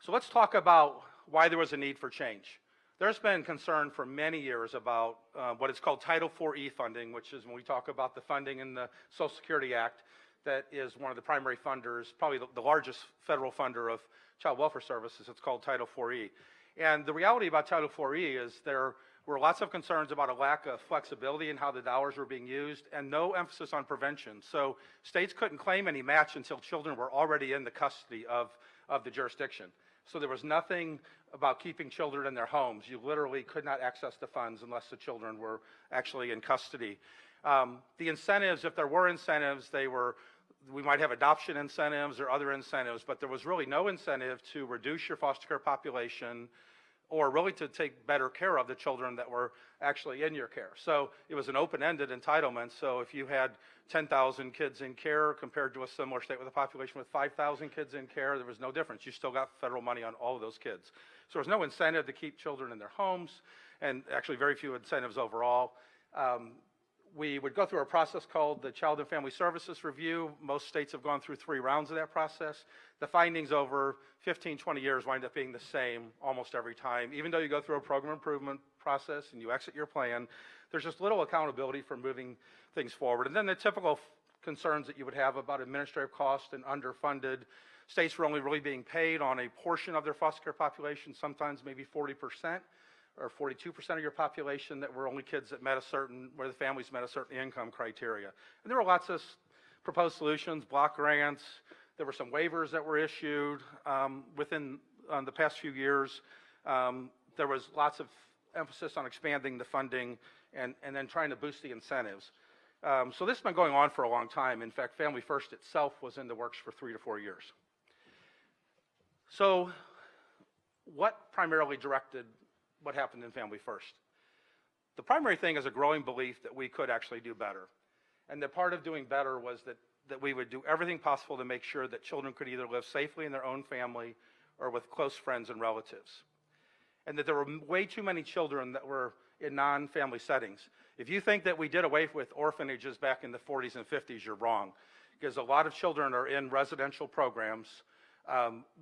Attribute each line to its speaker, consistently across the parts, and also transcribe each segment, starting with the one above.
Speaker 1: So let's talk about why there was a need for change. There's been concern for many years about what is called Title IV-E funding, which is when we talk about the funding in the Social Security Act, that is one of the primary funders, probably the largest federal funder of child welfare services. It's called Title IV-E. And the reality about Title IV-E is there were lots of concerns about a lack of flexibility in how the dollars were being used and no emphasis on prevention. So states couldn't claim any match until children were already in the custody of the jurisdiction. So there was nothing about keeping children in their homes. You literally could not access the funds unless the children were actually in custody. The incentives, if there were incentives, we might have adoption incentives or other incentives, but there was really no incentive to reduce your foster care population or really to take better care of the children that were actually in your care. So it was an open-ended entitlement. So if you had 10,000 kids in care compared to a similar state with a population with 5,000 kids in care, there was no difference. You still got federal money on all of those kids. So there was no incentive to keep children in their homes, and actually very few incentives overall. We would go through a process called the Child and Family Services Review. Most states have gone through 3 rounds of that process. The findings over 15, 20 years wind up being the same almost every time. Even though you go through a program improvement process and you exit your plan, there's just little accountability for moving things forward. And then the typical concerns that you would have about administrative costs and underfunded. States were only really being paid on a portion of their foster care population, sometimes maybe 40%. Or 42% of your population that were only kids that met where the families met a certain income criteria. And there were lots of proposed solutions, block grants. There were some waivers that were issued within the past few years. There was lots of emphasis on expanding the funding and then trying to boost the incentives. So this has been going on for a long time. In fact, Family First itself was in the works for 3 to 4 years. So what primarily directed what happened in Family First? The primary thing is a growing belief that we could actually do better. And that part of doing better was that we would do everything possible to make sure that children could either live safely in their own family or with close friends and relatives. And that there were way too many children that were in non-family settings. If you think that we did away with orphanages back in the 40s and 50s, you're wrong. Because a lot of children are in residential programs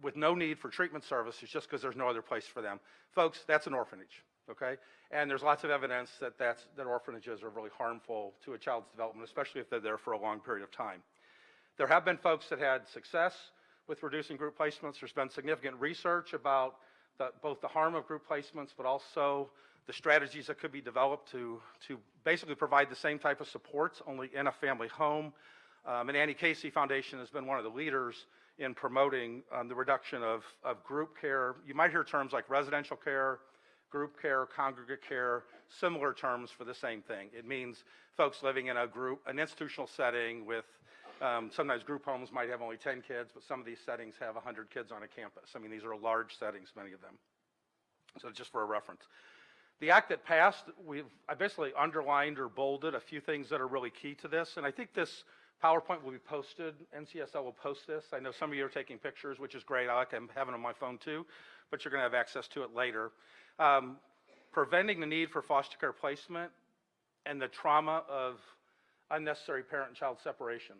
Speaker 1: with no need for treatment services just because there's no other place for them. Folks, that's an orphanage, okay? And there's lots of evidence that orphanages are really harmful to a child's development, especially if they're there for a long period of time. There have been folks that had success with reducing group placements. There's been significant research about both the harm of group placements, but also the strategies that could be developed to basically provide the same type of supports, only in a family home. And Annie Casey Foundation has been one of the leaders in promoting the reduction of group care. You might hear terms like residential care, group care, congregate care, similar terms for the same thing. It means folks living in an institutional setting with, sometimes group homes might have only 10 kids, but some of these settings have 100 kids on a campus. I mean, these are large settings, many of them. So just for a reference. The act that passed, I basically underlined or bolded a few things that are really key to this, and I think this PowerPoint will be posted. NCSL will post this. I know some of you are taking pictures, which is great. I like having it on my phone too, but you're going to have access to it later. Preventing the need for foster care placement and the trauma of unnecessary parent and child separation.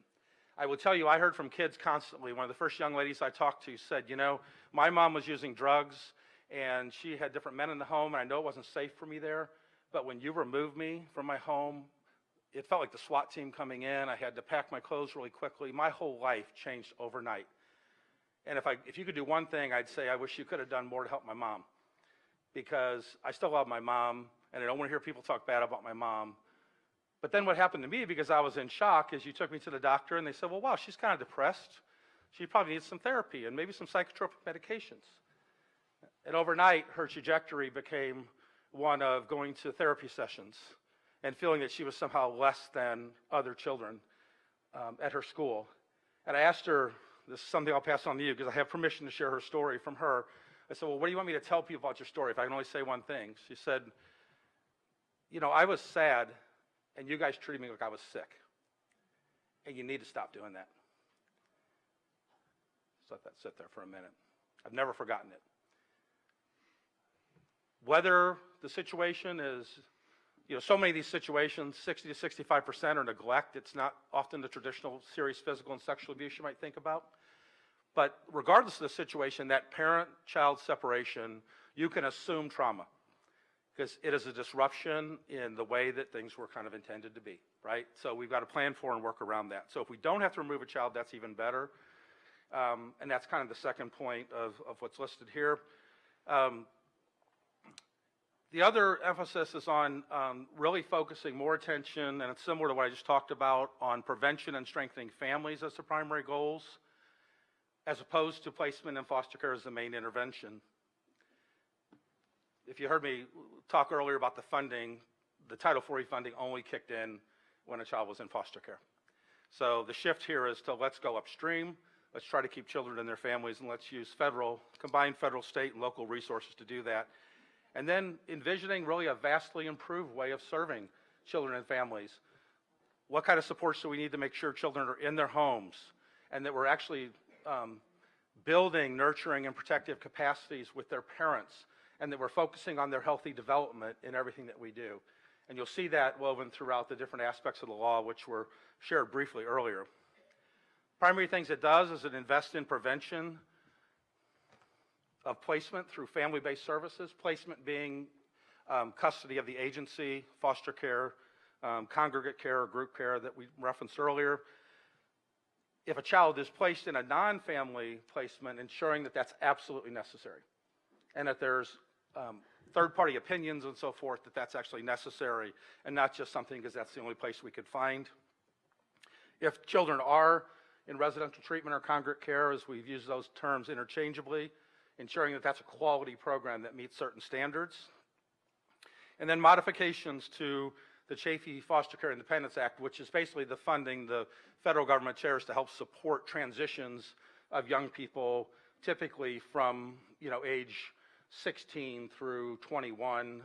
Speaker 1: I will tell you, I heard from kids constantly. One of the first young ladies I talked to said, you know, my mom was using drugs and she had different men in the home, and I know it wasn't safe for me there, but when you removed me from my home, it felt like the SWAT team coming in. I had to pack my clothes really quickly. My whole life changed overnight. And if you could do one thing, I'd say I wish you could have done more to help my mom, because I still love my mom, and I don't want to hear people talk bad about my mom. But then what happened to me, because I was in shock, is you took me to the doctor, and they said, well, wow, she's kind of depressed. She probably needs some therapy and maybe some psychotropic medications. And overnight, her trajectory became one of going to therapy sessions and feeling that she was somehow less than other children at her school. And I asked her, this is something I'll pass on to you because I have permission to share her story from her. I said, well, what do you want me to tell people about your story if I can only say one thing? She said, you know, I was sad and you guys treated me like I was sick. And you need to stop doing that. Just let that sit there for a minute. I've never forgotten it. Whether the situation is, you know, so many of these situations, 60 to 65% are neglect. It's not often the traditional serious physical and sexual abuse you might think about. But regardless of the situation, that parent-child separation, you can assume trauma because it is a disruption in the way that things were kind of intended to be, right? So we've got to plan for and work around that. So if we don't have to remove a child, that's even better. And that's kind of the second point of what's listed here. The other emphasis is on really focusing more attention, and it's similar to what I just talked about, on prevention and strengthening families as the primary goals, as opposed to placement in foster care as the main intervention. If you heard me talk earlier about the funding, the Title IV funding only kicked in when a child was in foster care. So the shift here is to let's go upstream, let's try to keep children and their families, and let's use combined federal, state, and local resources to do that. And then envisioning really a vastly improved way of serving children and families. What kind of supports do we need to make sure children are in their homes and that we're actually building, nurturing, and protective capacities with their parents, and that we're focusing on their healthy development in everything that we do. And you'll see that woven throughout the different aspects of the law, which were shared briefly earlier. Primary things it does is it invests in prevention of placement through family-based services, placement being custody of the agency, foster care, congregate care, or group care that we referenced earlier. If a child is placed in a non-family placement, ensuring that that's absolutely necessary, and that there's third-party opinions and so forth, that that's actually necessary, and not just something because that's the only place we could find. If children are in residential treatment or congregate care, as we've used those terms interchangeably, ensuring that that's a quality program that meets certain standards. And then modifications to the Chafee Foster Care Independence Act, which is basically the funding the federal government shares to help support transitions of young people, typically from age 16 through 21.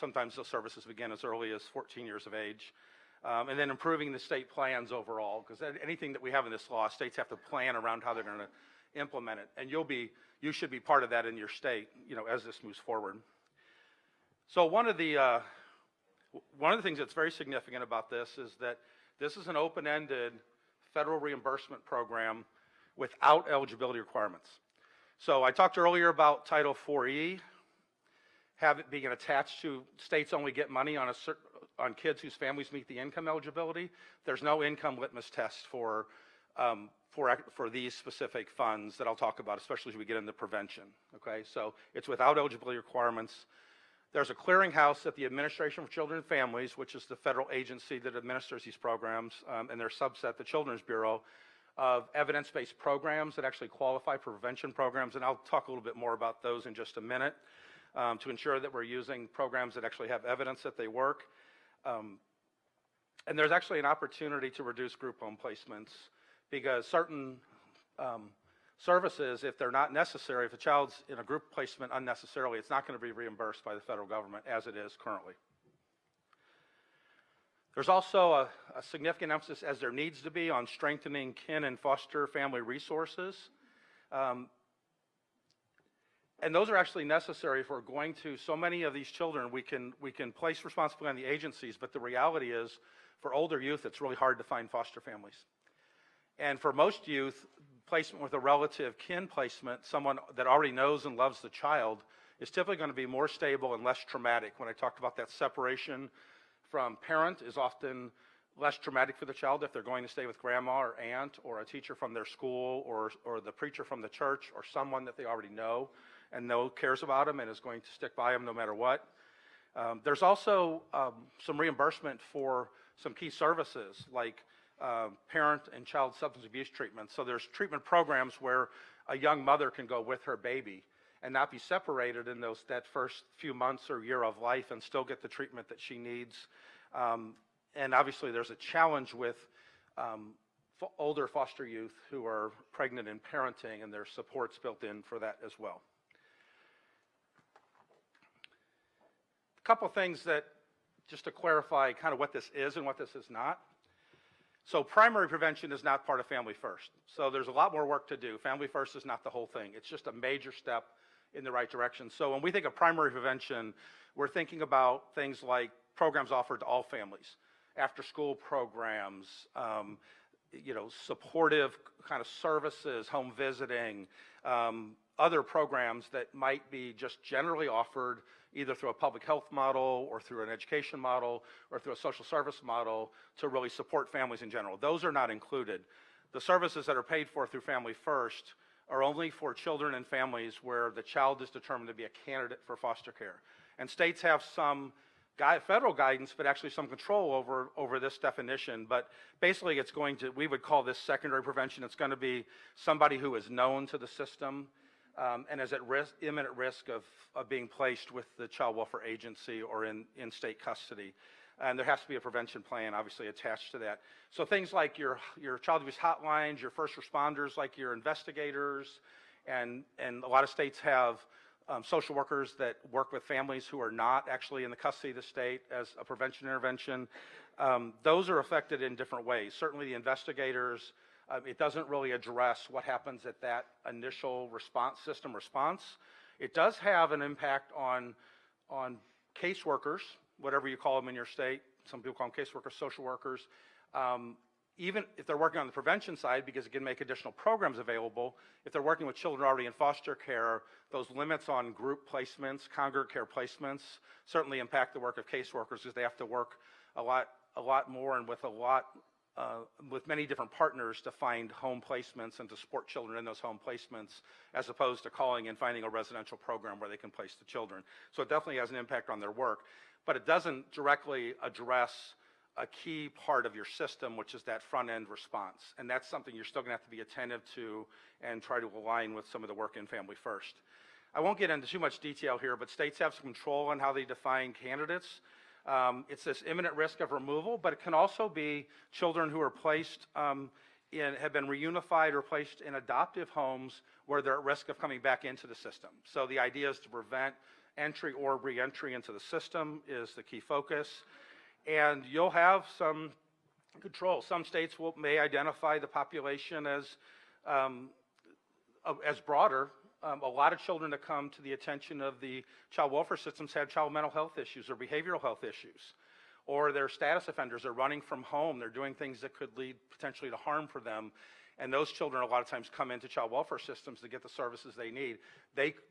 Speaker 1: Sometimes those services begin as early as 14 years of age. And then improving the state plans overall, because anything that we have in this law, states have to plan around how they're going to implement it. And you should be part of that in your state, as this moves forward. So one of the things that's very significant about this is that this is an open-ended federal reimbursement program without eligibility requirements. So I talked earlier about Title IV-E, have it being attached to states only get money on kids whose families meet the income eligibility. There's no income litmus test for these specific funds that I'll talk about, especially as we get into prevention, okay? So it's without eligibility requirements. There's a clearinghouse at the Administration for Children and Families, which is the federal agency that administers these programs, and their subset, the Children's Bureau, of evidence-based programs that actually qualify for prevention programs, and I'll talk a little bit more about those in just a minute, to ensure that we're using programs that actually have evidence that they work. And there's actually an opportunity to reduce group home placements because certain services, if they're not necessary, if a child's in a group placement unnecessarily, it's not going to be reimbursed by the federal government as it is currently. There's also a significant emphasis, as there needs to be, on strengthening kin and foster family resources. And those are actually necessary if we're going to, so many of these children, we can place responsibility on the agencies, but the reality is, for older youth, it's really hard to find foster families. And for most youth, placement with a relative kin placement, someone that already knows and loves the child, is typically going to be more stable and less traumatic. When I talked about that separation from parent is often less traumatic for the child if they're going to stay with grandma or aunt or a teacher from their school or the preacher from the church or someone that they already know and cares about them and is going to stick by them no matter what. There's also some reimbursement for some key services like parent and child substance abuse treatment. So there's treatment programs where a young mother can go with her baby and not be separated in that first few months or year of life and still get the treatment that she needs. And obviously there's a challenge with older foster youth who are pregnant and parenting, and there's supports built in for that as well. A couple things that, just to clarify kind of what this is and what this is not. So primary prevention is not part of Family First. So there's a lot more work to do. Family First is not the whole thing. It's just a major step in the right direction. So when we think of primary prevention, we're thinking about things like programs offered to all families, after-school programs, supportive kind of services, home visiting, other programs that might be just generally offered either through a public health model or through an education model or through a social service model to really support families in general. Those are not included. The services that are paid for through Family First are only for children and families where the child is determined to be a candidate for foster care. And states have some federal guidance, but actually some control over this definition. But basically we would call this secondary prevention. It's going to be somebody who is known to the system and is at imminent risk of being placed with the child welfare agency or in state custody. And there has to be a prevention plan, obviously, attached to that. So things like your child abuse hotlines, your first responders, like your investigators, and a lot of states have social workers that work with families who are not actually in the custody of the state as a prevention intervention. Those are affected in different ways. Certainly the investigators, it doesn't really address what happens at that initial system response. It does have an impact on caseworkers, whatever you call them in your state. Some people call them caseworkers, social workers. Even if they're working on the prevention side, because it can make additional programs available, if they're working with children already in foster care, those limits on group placements, congregate care placements, certainly impact the work of caseworkers because they have to work a lot more and with many different partners to find home placements and to support children in those home placements, as opposed to calling and finding a residential program where they can place the children. So it definitely has an impact on their work, but it doesn't directly address a key part of your system, which is that front-end response. And that's something you're still gonna have to be attentive to and try to align with some of the work in Family First. I won't get into too much detail here, but states have some control on how they define candidates. It's this imminent risk of removal, but it can also be children who are placed have been reunified or placed in adoptive homes where they're at risk of coming back into the system. So the idea is to prevent entry or re-entry into the system is the key focus. And you'll have some control. Some states may identify the population as broader. A lot of children that come to the attention of the child welfare systems have child mental health issues or behavioral health issues, or they're status offenders, they're running from home, they're doing things that could lead potentially to harm for them. And those children a lot of times come into child welfare systems to get the services they need.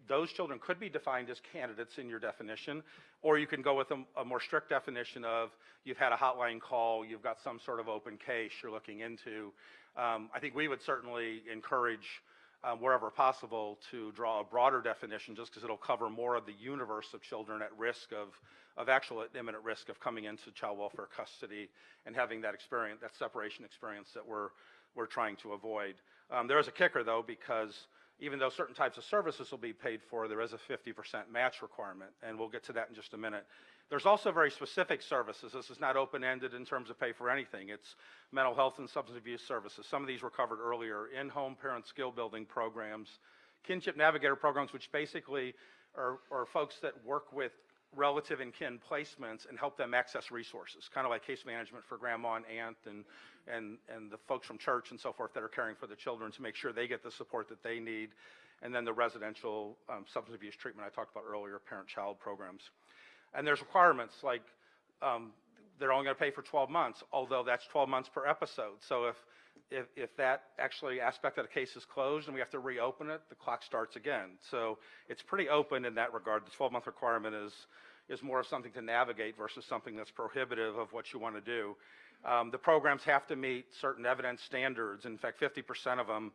Speaker 1: Those children could be defined as candidates in your definition, or you can go with a more strict definition of you've had a hotline call, you've got some sort of open case you're looking into. I think we would certainly encourage wherever possible to draw a broader definition, just because it'll cover more of the universe of children at risk of actual imminent risk of coming into child welfare custody and having that experience, that separation experience that we're trying to avoid. There is a kicker though, because even though certain types of services will be paid for, there is a 50% match requirement, and we'll get to that in just a minute. There's also very specific services. This is not open-ended in terms of pay for anything. It's mental health and substance abuse services. Some of these were covered earlier. In-home parent skill building programs, kinship navigator programs, which basically are folks that work with relative and kin placements and help them access resources, kind of like case management for grandma and aunt and the folks from church and so forth that are caring for the children to make sure they get the support that they need. And then the residential substance abuse treatment I talked about earlier, parent-child programs. And there's requirements like they're only going to pay for 12 months, although that's 12 months per episode. So if that actually aspect of the case is closed and we have to reopen it, the clock starts again. So it's pretty open in that regard. The 12-month requirement is more of something to navigate versus something that's prohibitive of what you want to do. The programs have to meet certain evidence standards. In fact, 50% of them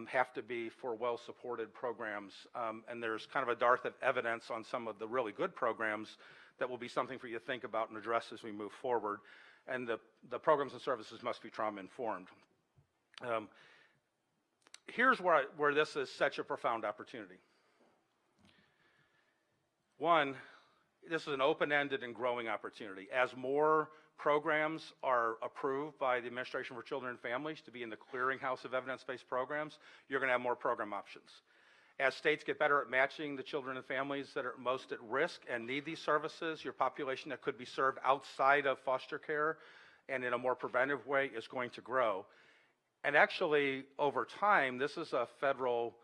Speaker 1: have to be for well-supported programs. And there's kind of a dearth of evidence on some of the really good programs that will be something for you to think about and address as we move forward. And the programs and services must be trauma-informed. Here's where this is such a profound opportunity. One, this is an open-ended and growing opportunity. As more programs are approved by the Administration for Children and Families to be in the clearinghouse of evidence-based programs, you're going to have more program options. As states get better at matching the children and families that are most at risk and need these services, your population that could be served outside of foster care and in a more preventive way is going to grow. And actually, over time, this is a federal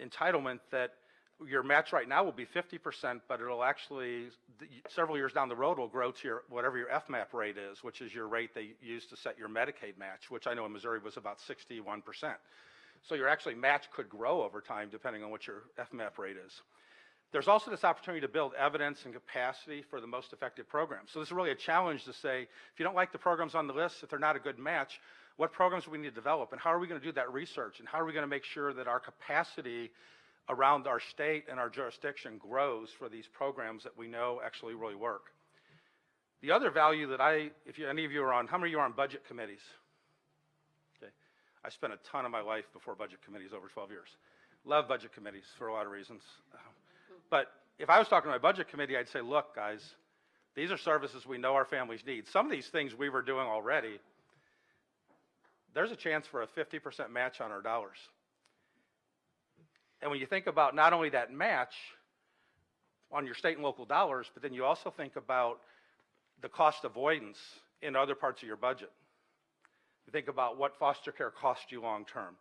Speaker 1: entitlement that your match right now will be 50%, but it'll actually, several years down the road, will grow to whatever your FMAP rate is, which is your rate they use to set your Medicaid match, which I know in Missouri was about 61%. So your actually match could grow over time depending on what your FMAP rate is. There's also this opportunity to build evidence and capacity for the most effective programs. So this is really a challenge to say, if you don't like the programs on the list, if they're not a good match, what programs do we need to develop, and how are we going to do that research, and how are we going to make sure that our capacity around our state and our jurisdiction grows for these programs that we know actually really work. The other value that any of you are on, how many of you are on budget committees? Okay. I spent a ton of my life before budget committees, over 12 years. Love budget committees for a lot of reasons. But if I was talking to my budget committee, I'd say, look, guys, these are services we know our families need. Some of these things we were doing already, there's a chance for a 50% match on our dollars. And when you think about not only that match on your state and local dollars, but then you also think about the cost avoidance in other parts of your budget. You think about what foster care costs you long term,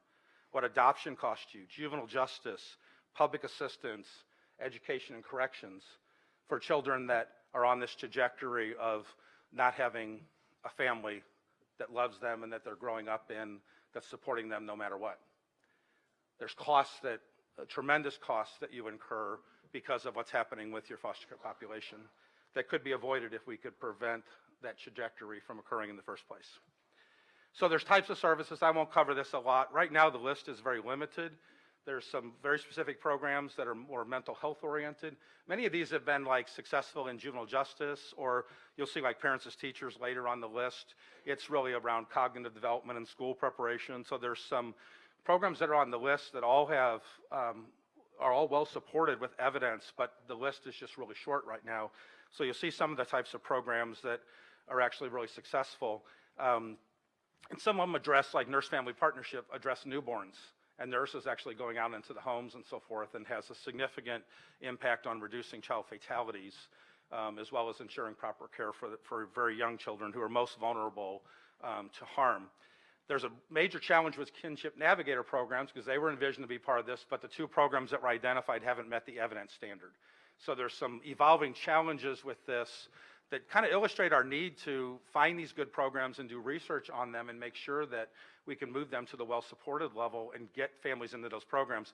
Speaker 1: what adoption costs you, juvenile justice, public assistance, education and corrections for children that are on this trajectory of not having a family that loves them and that they're growing up in, that's supporting them no matter what. There's costs that, tremendous costs that you incur because of what's happening with your foster care population that could be avoided if we could prevent that trajectory from occurring in the first place. So there's types of services. I won't cover this a lot. Right now the list is very limited. There's some very specific programs that are more mental health oriented. Many of these have been like successful in juvenile justice, or you'll see like parents as teachers later on the list. It's really around cognitive development and school preparation. So there's some programs that are on the list that all have, are all well supported with evidence, but the list is just really short right now. So you'll see some of the types of programs that are actually really successful. And some of them address, like Nurse Family Partnership, address newborns and nurses actually going out into the homes and so forth, and has a significant impact on reducing child fatalities, as well as ensuring proper care for very young children who are most vulnerable to harm. There's a major challenge with kinship navigator programs because they were envisioned to be part of this, but the two programs that were identified haven't met the evidence standard. So there's some evolving challenges with this that kind of illustrate our need to find these good programs and do research on them and make sure that we can move them to the well-supported level and get families into those programs.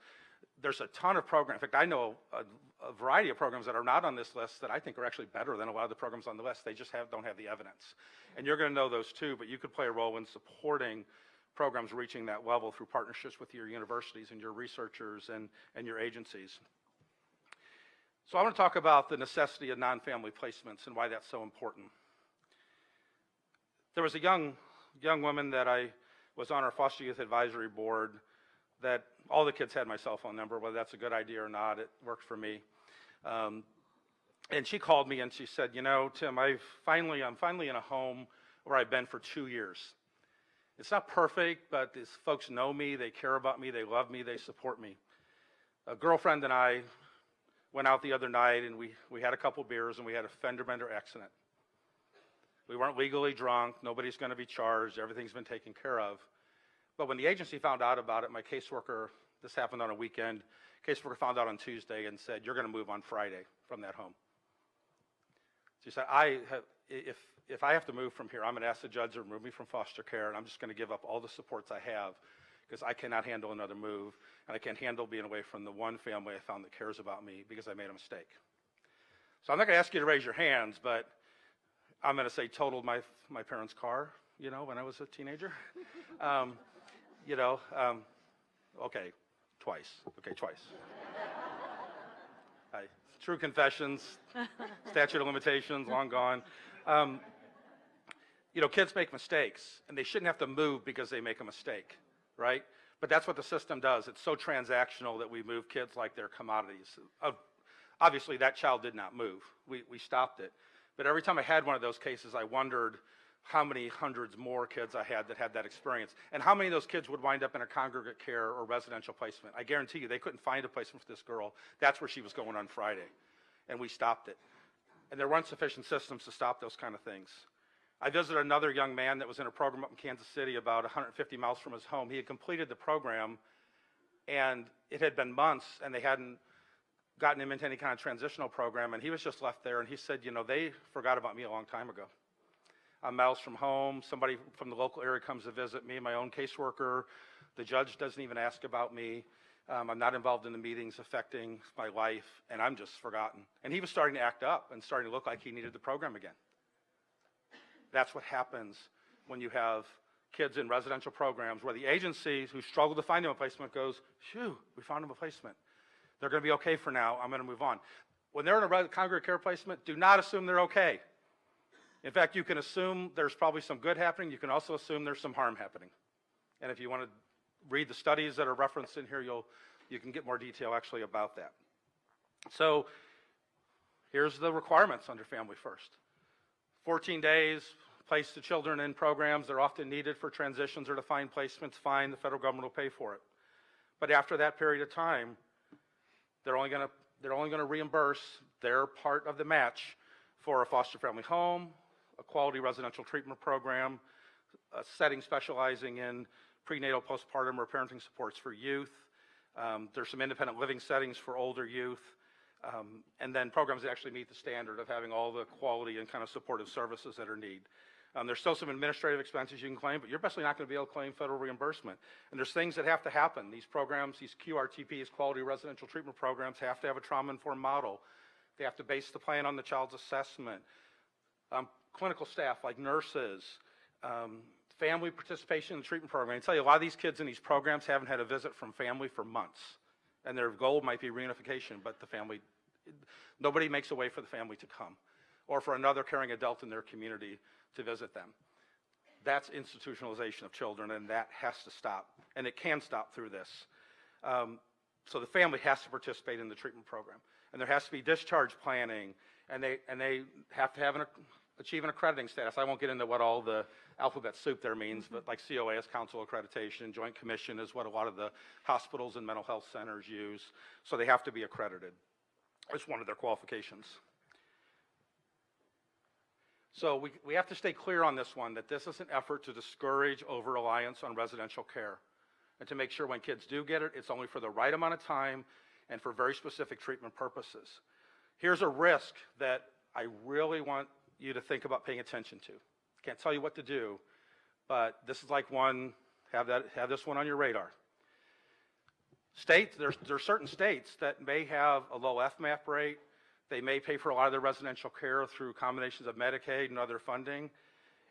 Speaker 1: There's a ton of programs. In fact, I know a variety of programs that are not on this list that I think are actually better than a lot of the programs on the list. They just don't have the evidence. And you're going to know those too, but you could play a role in supporting programs reaching that level through partnerships with your universities and your researchers and your agencies. So I want to talk about the necessity of non-family placements and why that's so important. There was a young woman that I was on our foster youth advisory board that all the kids had my cell phone number. Whether that's a good idea or not, it worked for me. And she called me and she said, you know, Tim, I'm finally in a home where I've been for 2 years. It's not perfect, but these folks know me, they care about me, they love me, they support me. A girlfriend and I went out the other night and we had a couple beers and we had a fender bender accident. We weren't legally drunk, nobody's going to be charged, everything's been taken care of. But when the agency found out about it, my caseworker, this happened on a weekend, caseworker found out on Tuesday and said, you're going to move on Friday from that home. She said, if I have to move from here, I'm going to ask the judge to remove me from foster care, and I'm just going to give up all the supports I have because I cannot handle another move, and I can't handle being away from the one family I found that cares about me because I made a mistake. So I'm not going to ask you to raise your hands, but I'm going to say totaled my parents' car, you know, when I was a teenager. Okay, twice. True confessions, statute of limitations, long gone. Kids make mistakes, and they shouldn't have to move because they make a mistake, right? But that's what the system does. It's so transactional that we move kids like they're commodities. Obviously, that child did not move. We stopped it. But every time I had one of those cases, I wondered how many hundreds more kids I had that had that experience, and how many of those kids would wind up in a congregate care or residential placement. I guarantee you they couldn't find a placement for this girl. That's where she was going on Friday, and we stopped it. And there weren't sufficient systems to stop those kind of things. I visited another young man that was in a program up in Kansas City about 150 miles from his home. He had completed the program, and it had been months, and they hadn't gotten him into any kind of transitional program, and he was just left there, and he said, you know, they forgot about me a long time ago. I'm miles from home. Somebody from the local area comes to visit me, my own caseworker. The judge doesn't even ask about me. I'm not involved in the meetings affecting my life, and I'm just forgotten. And he was starting to act up and starting to look like he needed the program again. That's what happens when you have kids in residential programs where the agency who struggled to find them a placement goes, phew, we found them a placement. They're going to be okay for now. I'm going to move on. When they're in a congregate care placement, do not assume they're okay. In fact, you can assume there's probably some good happening. You can also assume there's some harm happening. And if you want to read the studies that are referenced in here, you can get more detail actually about that. So here's the requirements under Family First. 14 days, place the children in programs. They're often needed for transitions or to find placements. Fine, the federal government will pay for it. But after that period of time, they're only going to reimburse their part of the match for a foster family home, a quality residential treatment program, a setting specializing in prenatal, postpartum, or parenting supports for youth. There's some independent living settings for older youth, and then programs that actually meet the standard of having all the quality and kind of supportive services that are needed. There's still some administrative expenses you can claim, but you're basically not going to be able to claim federal reimbursement. And there's things that have to happen. These programs, these QRTPs, quality residential treatment programs, have to have a trauma-informed model. They have to base the plan on the child's assessment. Clinical staff like nurses, family participation in the treatment program. I tell you, a lot of these kids in these programs haven't had a visit from family for months. And their goal might be reunification, but nobody makes a way for the family to come or for another caring adult in their community to visit them. That's institutionalization of children, and that has to stop. And it can stop through this. So the family has to participate in the treatment program. And there has to be discharge planning, and they have to achieve an accrediting status. I won't get into what all the alphabet soup there means, but like COAS, Council Accreditation, Joint Commission is what a lot of the hospitals and mental health centers use. So they have to be accredited. It's one of their qualifications. So we have to stay clear on this one, that this is an effort to discourage over-reliance on residential care and to make sure when kids do get it, it's only for the right amount of time and for very specific treatment purposes. Here's a risk that I really want you to think about paying attention to. Can't tell you what to do, but this is like one, have this one on your radar. States, there's certain states that may have a low FMAP rate. They may pay for a lot of their residential care through combinations of Medicaid and other funding,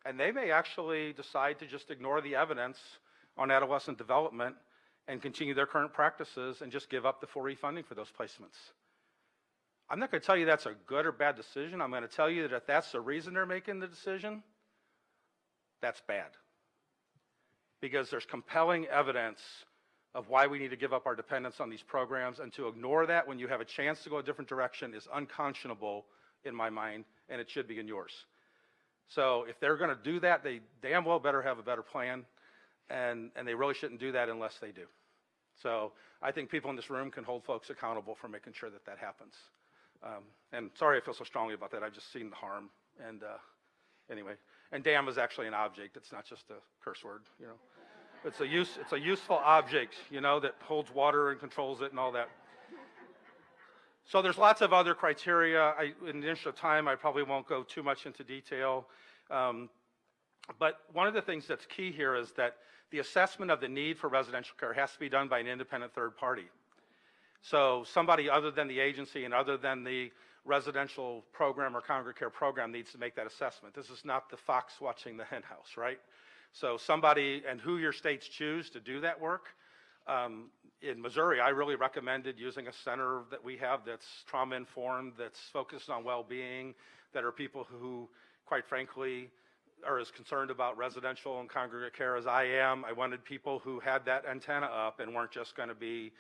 Speaker 1: and they may actually decide to just ignore the evidence on adolescent development and continue their current practices and just give up the full refunding for those placements. I'm not going to tell you that's a good or bad decision. I'm going to tell you that if that's the reason they're making the decision, that's bad. Because there's compelling evidence of why we need to give up our dependence on these programs, and to ignore that when you have a chance to go a different direction is unconscionable in my mind, and it should be in yours. So if they're going to do that, they damn well better have a better plan, and they really shouldn't do that unless they do. So I think people in this room can hold folks accountable for making sure that that happens. And sorry I feel so strongly about that. I've just seen the harm, and anyway. And damn is actually an object. It's not just a curse word, you know. It's a useful object, you know, that holds water and controls it and all that. So there's lots of other criteria. In the interest of time, I probably won't go too much into detail. But one of the things that's key here is that the assessment of the need for residential care has to be done by an independent third party. So somebody other than the agency and other than the residential program or congregate care program needs to make that assessment. This is not the fox watching the hen house, right? So somebody, and who your states choose to do that work. In Missouri, I really recommended using a center that we have that's trauma-informed, that's focused on well-being, that are people who, quite frankly, are as concerned about residential and congregate care as I am. I wanted people who had that antenna up and weren't just going to be,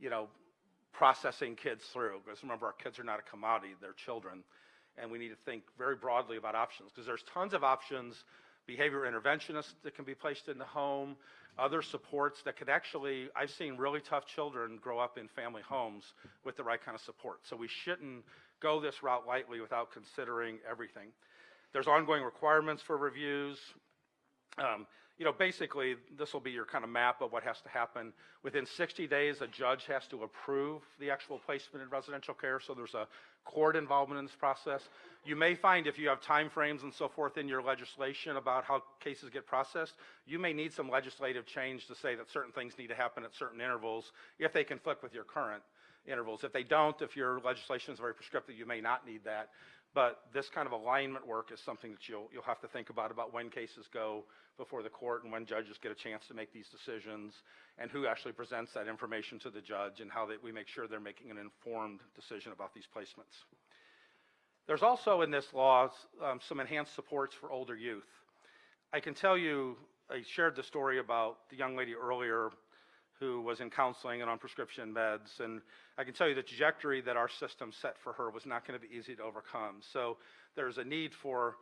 Speaker 1: you know, processing kids through. Because remember, our kids are not a commodity, they're children. And we need to think very broadly about options, because there's tons of options. Behavior interventionists that can be placed in the home, other supports that could actually, I've seen really tough children grow up in family homes with the right kind of support. So we shouldn't go this route lightly without considering everything. There's ongoing requirements for reviews. Basically, this will be your kind of map of what has to happen. Within 60 days, a judge has to approve the actual placement in residential care, so there's a court involvement in this process. You may find if you have time frames and so forth in your legislation about how cases get processed, you may need some legislative change to say that certain things need to happen at certain intervals if they conflict with your current intervals. If they don't, if your legislation is very prescriptive, you may not need that. But this kind of alignment work is something that you'll have to think about when cases go before the court and when judges get a chance to make these decisions and who actually presents that information to the judge and how we make sure they're making an informed decision about these placements. There's also in this law some enhanced supports for older youth. I can tell you, I shared the story about the young lady earlier who was in counseling and on prescription meds, and I can tell you the trajectory that our system set for her was not going to be easy to overcome. So there's a need for,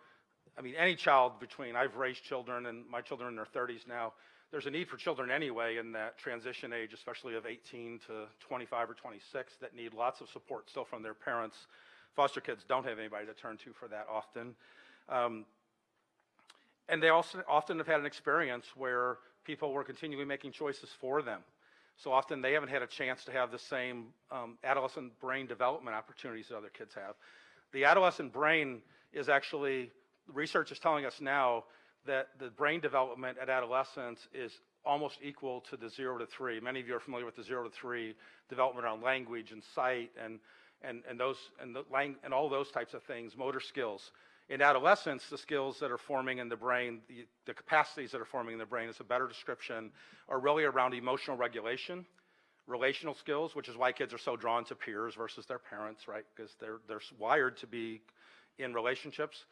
Speaker 1: any child between, I've raised children and my children are in their 30s now, there's a need for children anyway in that transition age, especially of 18 to 25 or 26, that need lots of support still from their parents. Foster kids don't have anybody to turn to for that often. And they also often have had an experience where people were continually making choices for them. So often they haven't had a chance to have the same adolescent brain development opportunities that other kids have. The adolescent brain is actually, research is telling us now that the brain development at adolescence is almost equal to the 0 to 3. Many of you are familiar with the 0 to 3 development around language and sight and all those types of things, motor skills. In adolescence, the skills that are forming in the brain, the capacities that are forming in the brain, is a better description, are really around emotional regulation, relational skills, which is why kids are so drawn to peers versus their parents, right? Because they're wired to be in relationships,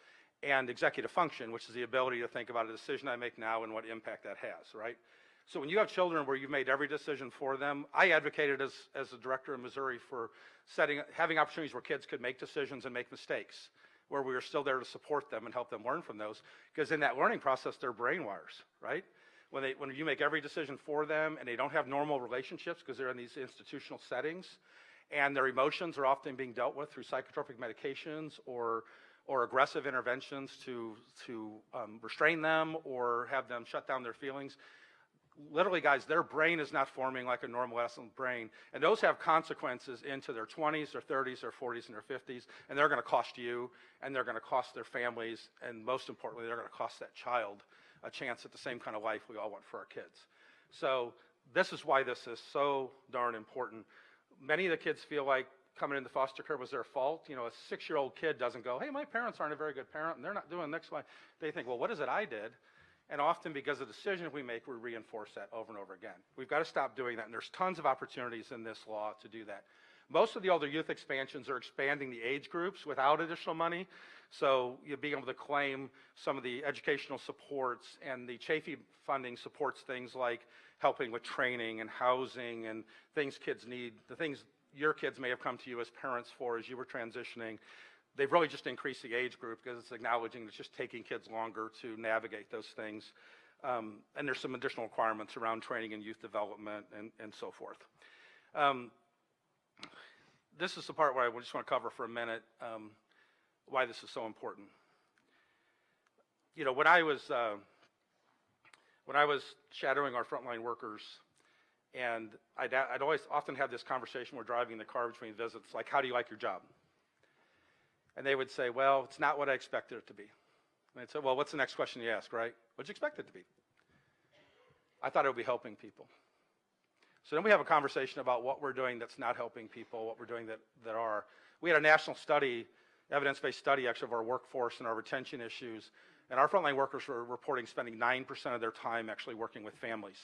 Speaker 1: and executive function, which is the ability to think about a decision I make now and what impact that has, right? So when you have children where you've made every decision for them, I advocated as a director in Missouri for having opportunities where kids could make decisions and make mistakes, where we were still there to support them and help them learn from those, because in that learning process, they're brain wires, right? When you make every decision for them and they don't have normal relationships because they're in these institutional settings, and their emotions are often being dealt with through psychotropic medications or aggressive interventions to restrain them or have them shut down their feelings. Literally, guys, their brain is not forming like a normal adolescent brain, and those have consequences into their 20s, their 30s, their 40s, and their 50s, and they're going to cost you, and they're going to cost their families, and most importantly, they're going to cost that child a chance at the same kind of life we all want for our kids. So this is why this is so darn important. Many of the kids feel like coming into foster care was their fault. A 6-year-old kid doesn't go, hey, my parents aren't a very good parent, and they're not doing this. They think, well, what is it I did? And often because of the decisions we make, we reinforce that over and over again. We've got to stop doing that, and there's tons of opportunities in this law to do that. Most of the older youth expansions are expanding the age groups without additional money, so you're being able to claim some of the educational supports, and the Chafee funding supports things like helping with training and housing and things kids need, the things your kids may have come to you as parents for as you were transitioning. They've really just increased the age group because it's acknowledging it's just taking kids longer to navigate those things. And there's some additional requirements around training and youth development and so forth. This is the part where I just want to cover for a minute why this is so important. When I was shadowing our frontline workers, and I'd often have this conversation, we're driving in the car between visits, like, how do you like your job? And they would say, well, it's not what I expected it to be. And I'd say, well, what's the next question you ask, right? What'd you expect it to be? I thought it would be helping people. So then we have a conversation about what we're doing that's not helping people, what we're doing that are. We had a national study, evidence-based study actually of our workforce and our retention issues, and our frontline workers were reporting spending 9% of their time actually working with families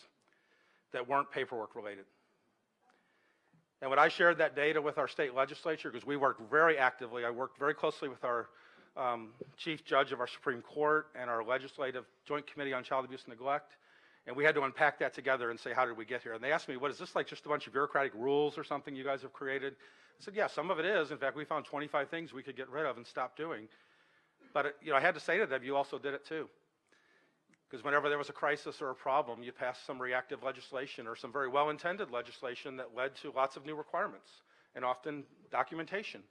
Speaker 1: that weren't paperwork related. And when I shared that data with our state legislature, because we worked very actively, I worked very closely with our chief judge of our Supreme Court and our legislative joint committee on child abuse and neglect, and we had to unpack that together and say, how did we get here? And they asked me, what is this, like just a bunch of bureaucratic rules or something you guys have created? I said, yeah, some of it is. In fact, we found 25 things we could get rid of and stop doing. But I had to say to them, you also did it too. Because whenever there was a crisis or a problem, you passed some reactive legislation or some very well-intended legislation that led to lots of new requirements and often documentation.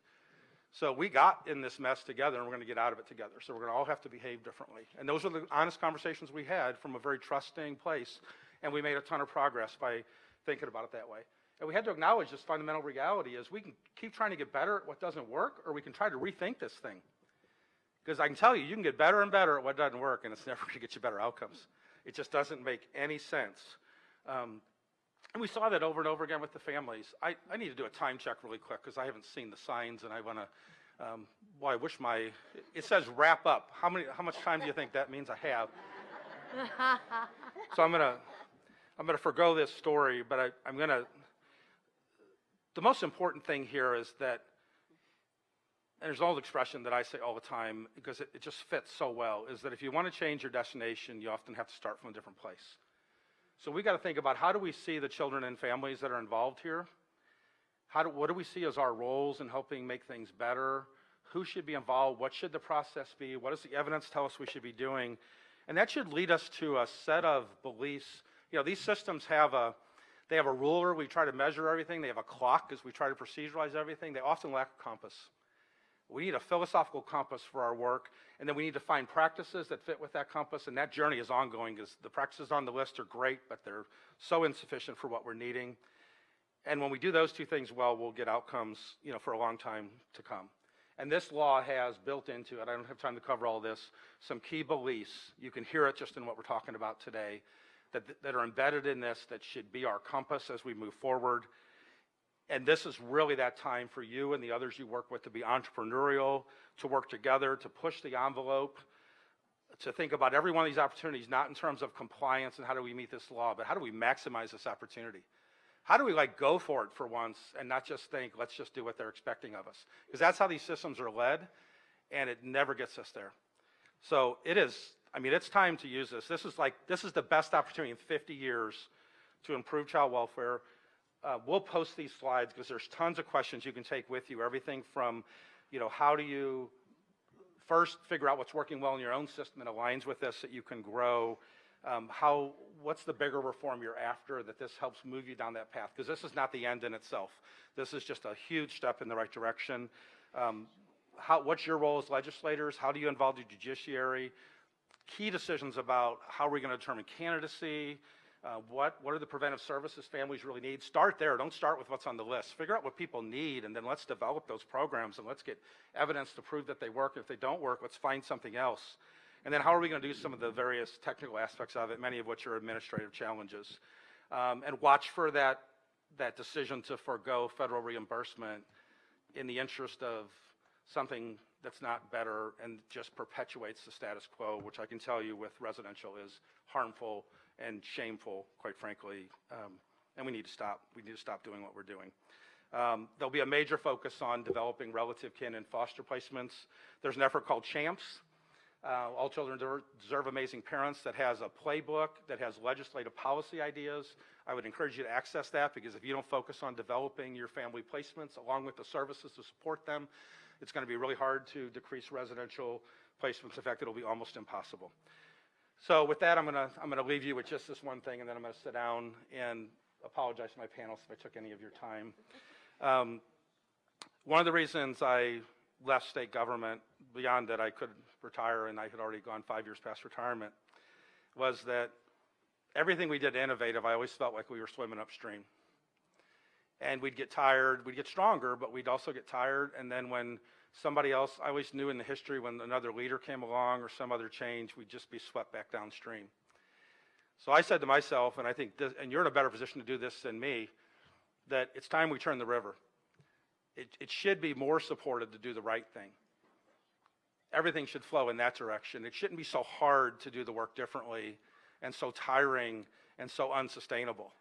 Speaker 1: So we got in this mess together, and we're going to get out of it together. So we're going to all have to behave differently. And those are the honest conversations we had from a very trusting place, and we made a ton of progress by thinking about it that way. And we had to acknowledge this fundamental reality is we can keep trying to get better at what doesn't work, or we can try to rethink this thing. Because I can tell you, you can get better and better at what doesn't work, and it's never going to get you better outcomes. It just doesn't make any sense. And we saw that over and over again with the families. I need to do a time check really quick because I haven't seen the signs, and I want to, well, I wish it says wrap up. How much time do you think that means I have? So I'm gonna forgo this story, but the most important thing here is that, and there's an old expression that I say all the time because it just fits so well, is that if you want to change your destination, you often have to start from a different place. So we got to think about how do we see the children and families that are involved here? What do we see as our roles in helping make things better? Who should be involved? What should the process be? What does the evidence tell us we should be doing? And that should lead us to a set of beliefs. You know, these systems have a ruler. We try to measure everything. They have a clock as we try to proceduralize everything. They often lack a compass. We need a philosophical compass for our work, and then we need to find practices that fit with that compass, and that journey is ongoing because the practices on the list are great, but they're so insufficient for what we're needing. And when we do those two things well, we'll get outcomes, you know, for a long time to come. And this law has built into it, I don't have time to cover all this, some key beliefs. You can hear it just in what we're talking about today that are embedded in this that should be our compass as we move forward. And this is really that time for you and the others you work with to be entrepreneurial, to work together, to push the envelope, to think about every one of these opportunities, not in terms of compliance and how do we meet this law, but how do we maximize this opportunity? How do we go for it for once and not just think, let's just do what they're expecting of us? Because that's how these systems are led, and it never gets us there. So it's time to use this. This is the best opportunity in 50 years to improve child welfare. We'll post these slides because there's tons of questions you can take with you. Everything from, how do you first figure out what's working well in your own system that aligns with this that you can grow? What's the bigger reform you're after that this helps move you down that path? Because this is not the end in itself. This is just a huge step in the right direction. What's your role as legislators? How do you involve the judiciary? Key decisions about how are we going to determine candidacy? What are the preventive services families really need? Start there. Don't start with what's on the list. Figure out what people need, and then let's develop those programs, and let's get evidence to prove that they work. If they don't work, let's find something else. And then how are we going to do some of the various technical aspects of it, many of which are administrative challenges. And watch for that decision to forego federal reimbursement in the interest of something that's not better and just perpetuates the status quo, which I can tell you with residential is harmful and shameful, quite frankly, and we need to stop. We need to stop doing what we're doing. There'll be a major focus on developing relative kin and foster placements. There's an effort called CHAMPS, All Children Deserve Amazing Parents, that has a playbook, that has legislative policy ideas. I would encourage you to access that, because if you don't focus on developing your family placements along with the services to support them, it's going to be really hard to decrease residential placements. In fact, it'll be almost impossible. So with that, I'm gonna leave you with just this one thing, and then I'm gonna sit down and apologize to my panelists if I took any of your time. One of the reasons I left state government, beyond that I could retire and I had already gone 5 years past retirement, was that everything we did innovative, I always felt like we were swimming upstream. And we'd get tired, we'd get stronger, but we'd also get tired. And then when somebody else, I always knew in the history when another leader came along or some other change, we'd just be swept back downstream. So I said to myself, and I think this, and you're in a better position to do this than me, that it's time we turn the river. It should be more supported to do the right thing. Everything should flow in that direction. It shouldn't be so hard to do the work differently and so tiring and so unsustainable.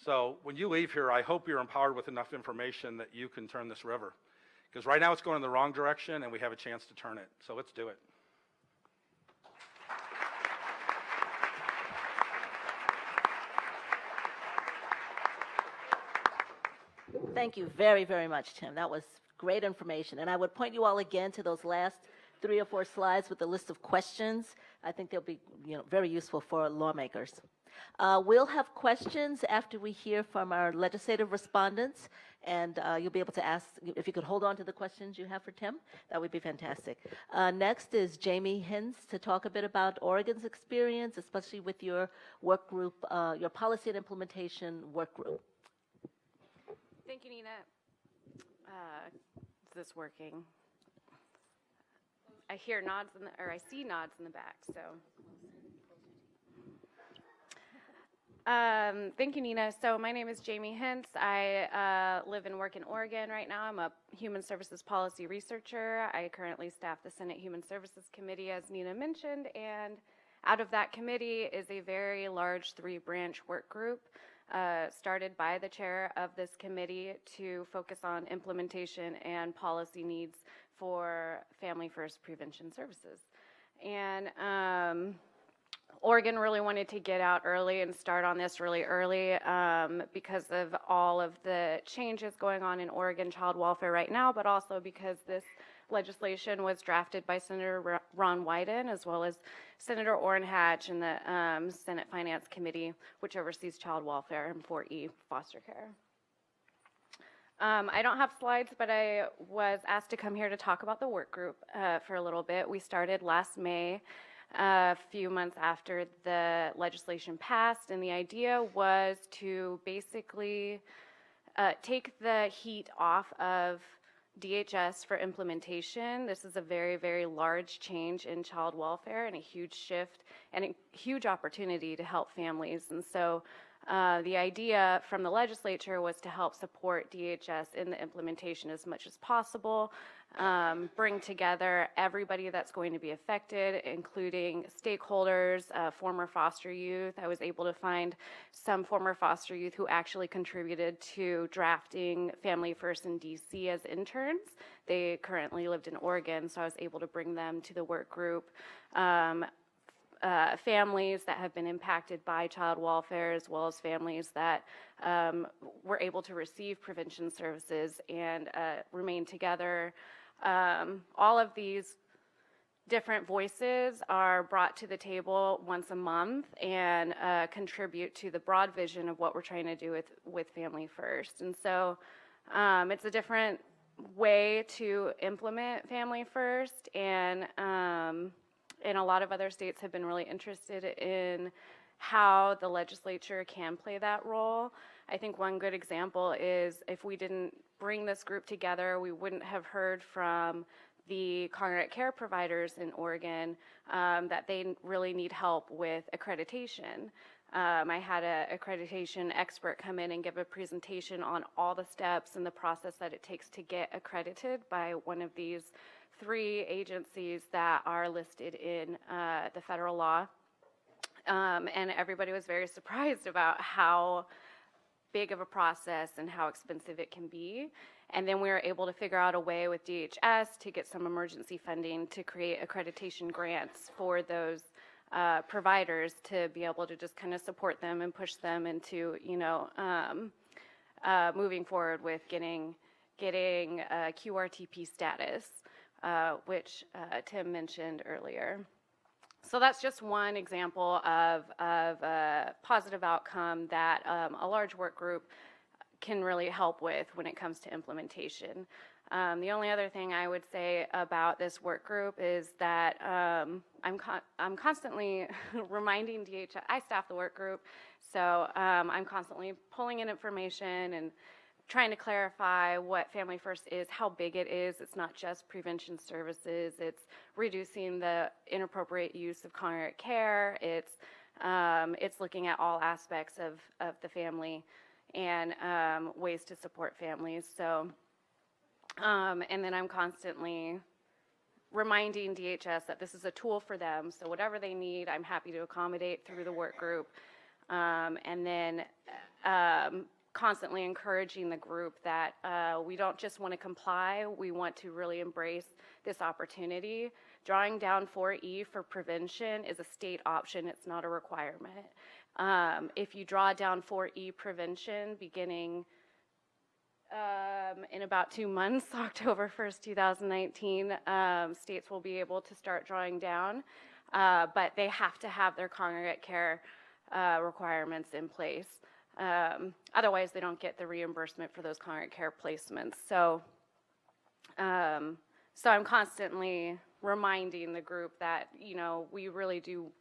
Speaker 1: So when you leave here, I hope you're empowered with enough information that you can turn this river. Because right now it's going in the wrong direction and we have a chance to turn it. So let's do it.
Speaker 2: Thank you very, very much, Tim. That was great information. And I would point you all again to those last 3 or 4 slides with the list of questions. I think they'll be very useful for lawmakers. We'll have questions after we hear from our legislative respondents, and you'll be able to ask, if you could hold on to the questions you have for Tim, that would be fantastic. Next is Jamie Hintz to talk a bit about Oregon's experience, especially with your work group, your policy and implementation work group.
Speaker 3: Thank you, Nina. Is this working? I hear nods or I see nods in the back, so. Thank you, Nina. So my name is Jamie Hintz. I live and work in Oregon right now. I'm a human services policy researcher. I currently staff the Senate Human Services Committee, as Nina mentioned, and out of that committee is a very large 3-branch work group started by the chair of this committee to focus on implementation and policy needs for Family First Prevention Services. And Oregon really wanted to get out early and start on this really early because of all of the changes going on in Oregon child welfare right now, but also because this legislation was drafted by Senator Ron Wyden as well as Senator Orrin Hatch in the Senate Finance Committee, which oversees child welfare and 4E foster care. I don't have slides, but I was asked to come here to talk about the work group for a little bit. We started last May, a few months after the legislation passed, and the idea was to basically take the heat off of DHS for implementation. This is a very, very large change in child welfare and a huge shift and a huge opportunity to help families. And so the idea from the legislature was to help support DHS in the implementation as much as possible, bring together everybody that's going to be affected, including stakeholders, former foster youth. I was able to find some former foster youth who actually contributed to drafting Family First in DC as interns. They currently lived in Oregon, so I was able to bring them to the work group. Families that have been impacted by child welfare, as well as families that were able to receive prevention services and remain together. All of these different voices are brought to the table once a month and contribute to the broad vision of what we're trying to do with Family First. And so it's a different way to implement Family First, and a lot of other states have been really interested in how the legislature can play that role. I think one good example is if we didn't bring this group together, we wouldn't have heard from the congregate care providers in Oregon that they really need help with accreditation. I had an accreditation expert come in and give a presentation on all the steps and the process that it takes to get accredited by one of these 3 agencies that are listed in the federal law. And everybody was very surprised about how big of a process and how expensive it can be. And then we were able to figure out a way with DHS to get some emergency funding to create accreditation grants for those providers to be able to just kind of support them and push them into, moving forward with getting QRTP status, which Tim mentioned earlier. So that's just one example of a positive outcome that a large work group can really help with when it comes to implementation. The only other thing I would say about this work group is that I'm constantly reminding DHS, I staff the work group, so I'm constantly pulling in information and trying to clarify what Family First is, how big it is. It's not just prevention services. It's reducing the inappropriate use of congregate care. It's looking at all aspects of the family and ways to support families. So, and then I'm constantly reminding DHS that this is a tool for them. So whatever they need, I'm happy to accommodate through the work group. And then constantly encouraging the group that we don't just want to comply, we want to really embrace this opportunity. Drawing down 4E for prevention is a state option, it's not a requirement. If you draw down 4E prevention beginning in about 2 months, October 1st, 2019, states will be able to start drawing down, but they have to have their congregate care requirements in place. Otherwise, they don't get the reimbursement for those congregate care placements. So I'm constantly reminding the group that, we really do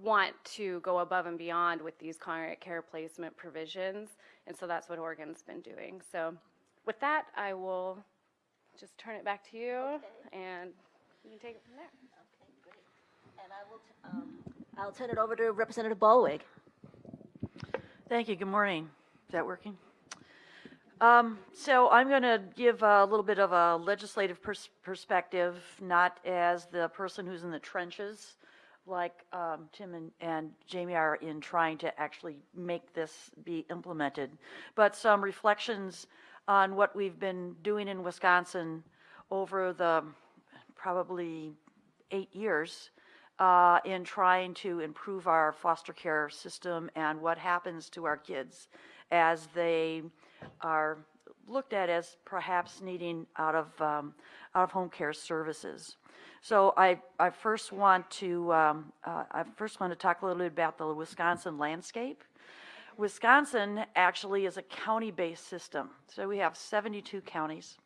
Speaker 3: want to go above and beyond with these congregate care placement provisions. And so that's what Oregon's been doing. So with that, I will just turn it back to you, and you can take it from there.
Speaker 2: Okay, great. And I'll turn it over to Representative Ballweg.
Speaker 4: Thank you. Good morning. Is that working? So I'm going to give a little bit of a legislative perspective, not as the person who's in the trenches, like Tim and Jamie are in trying to actually make this be implemented, but some reflections on what we've been doing in Wisconsin over the probably 8 years in trying to improve our foster care system and what happens to our kids as they are looked at as perhaps needing out of home care services. So I first want to talk a little bit about the Wisconsin landscape. Wisconsin actually is a county-based system. So we have 72 counties.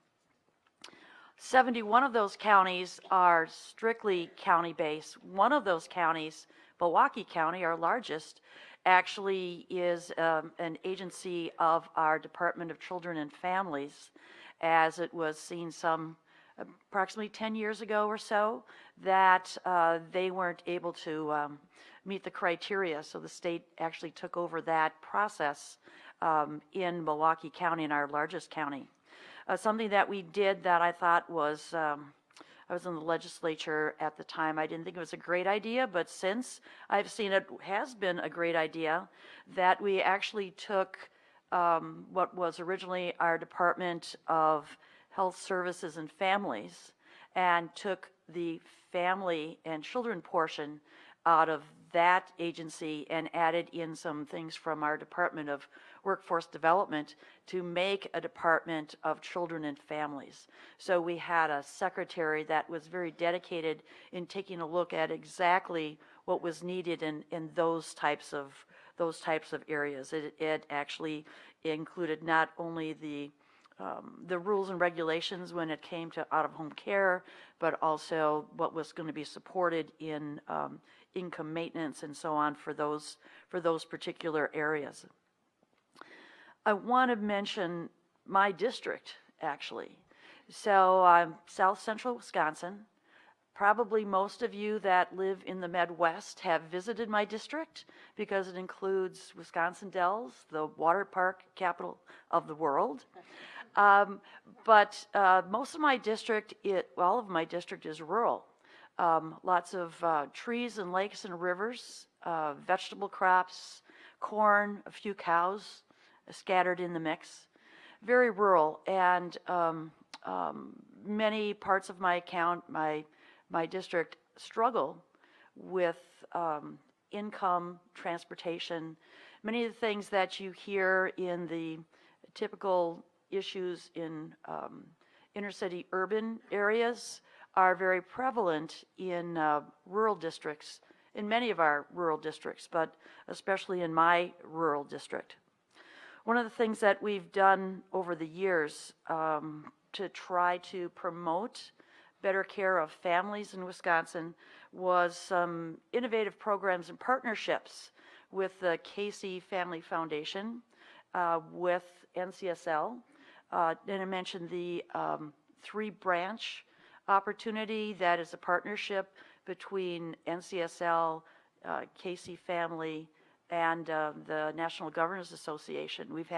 Speaker 4: 71 of those counties are strictly county-based. One of those counties, Milwaukee County, our largest, actually is an agency of our Department of Children and Families, as it was seen approximately 10 years ago or so that they weren't able to meet the criteria. So the state actually took over that process in Milwaukee County, in our largest county. Something that we did that I thought was, I was in the legislature at the time. I didn't think it was a great idea, but since I've seen it has been a great idea, that we actually took what was originally our Department of Health Services and Families and took the family and children portion out of that agency and added in some things from our Department of Workforce Development to make a Department of Children and Families. So we had a secretary that was very dedicated in taking a look at exactly what was needed in those types of areas. It actually included not only the rules and regulations when it came to out-of-home care, but also what was going to be supported in income maintenance and so on for those particular areas. I want to mention my district, actually. So I'm South Central Wisconsin. Probably most of you that live in the Midwest have visited my district because it includes Wisconsin Dells, the water park capital of the world. But most of my district, all of my district is rural. Lots of trees and lakes and rivers, vegetable crops, corn, a few cows scattered in the mix. Very rural, and many parts of my district struggle with income, transportation, many of the things that you hear in the typical issues in inner city urban areas are very prevalent in rural districts, in many of our rural districts, but especially in my rural district. One of the things that we've done over the years to try to promote better care of families in Wisconsin was some innovative programs and partnerships with the Casey Family Foundation, with NCSL. And I mentioned the 3-branch opportunity that is a partnership between NCSL, Casey Family, and the National Governors Association. We've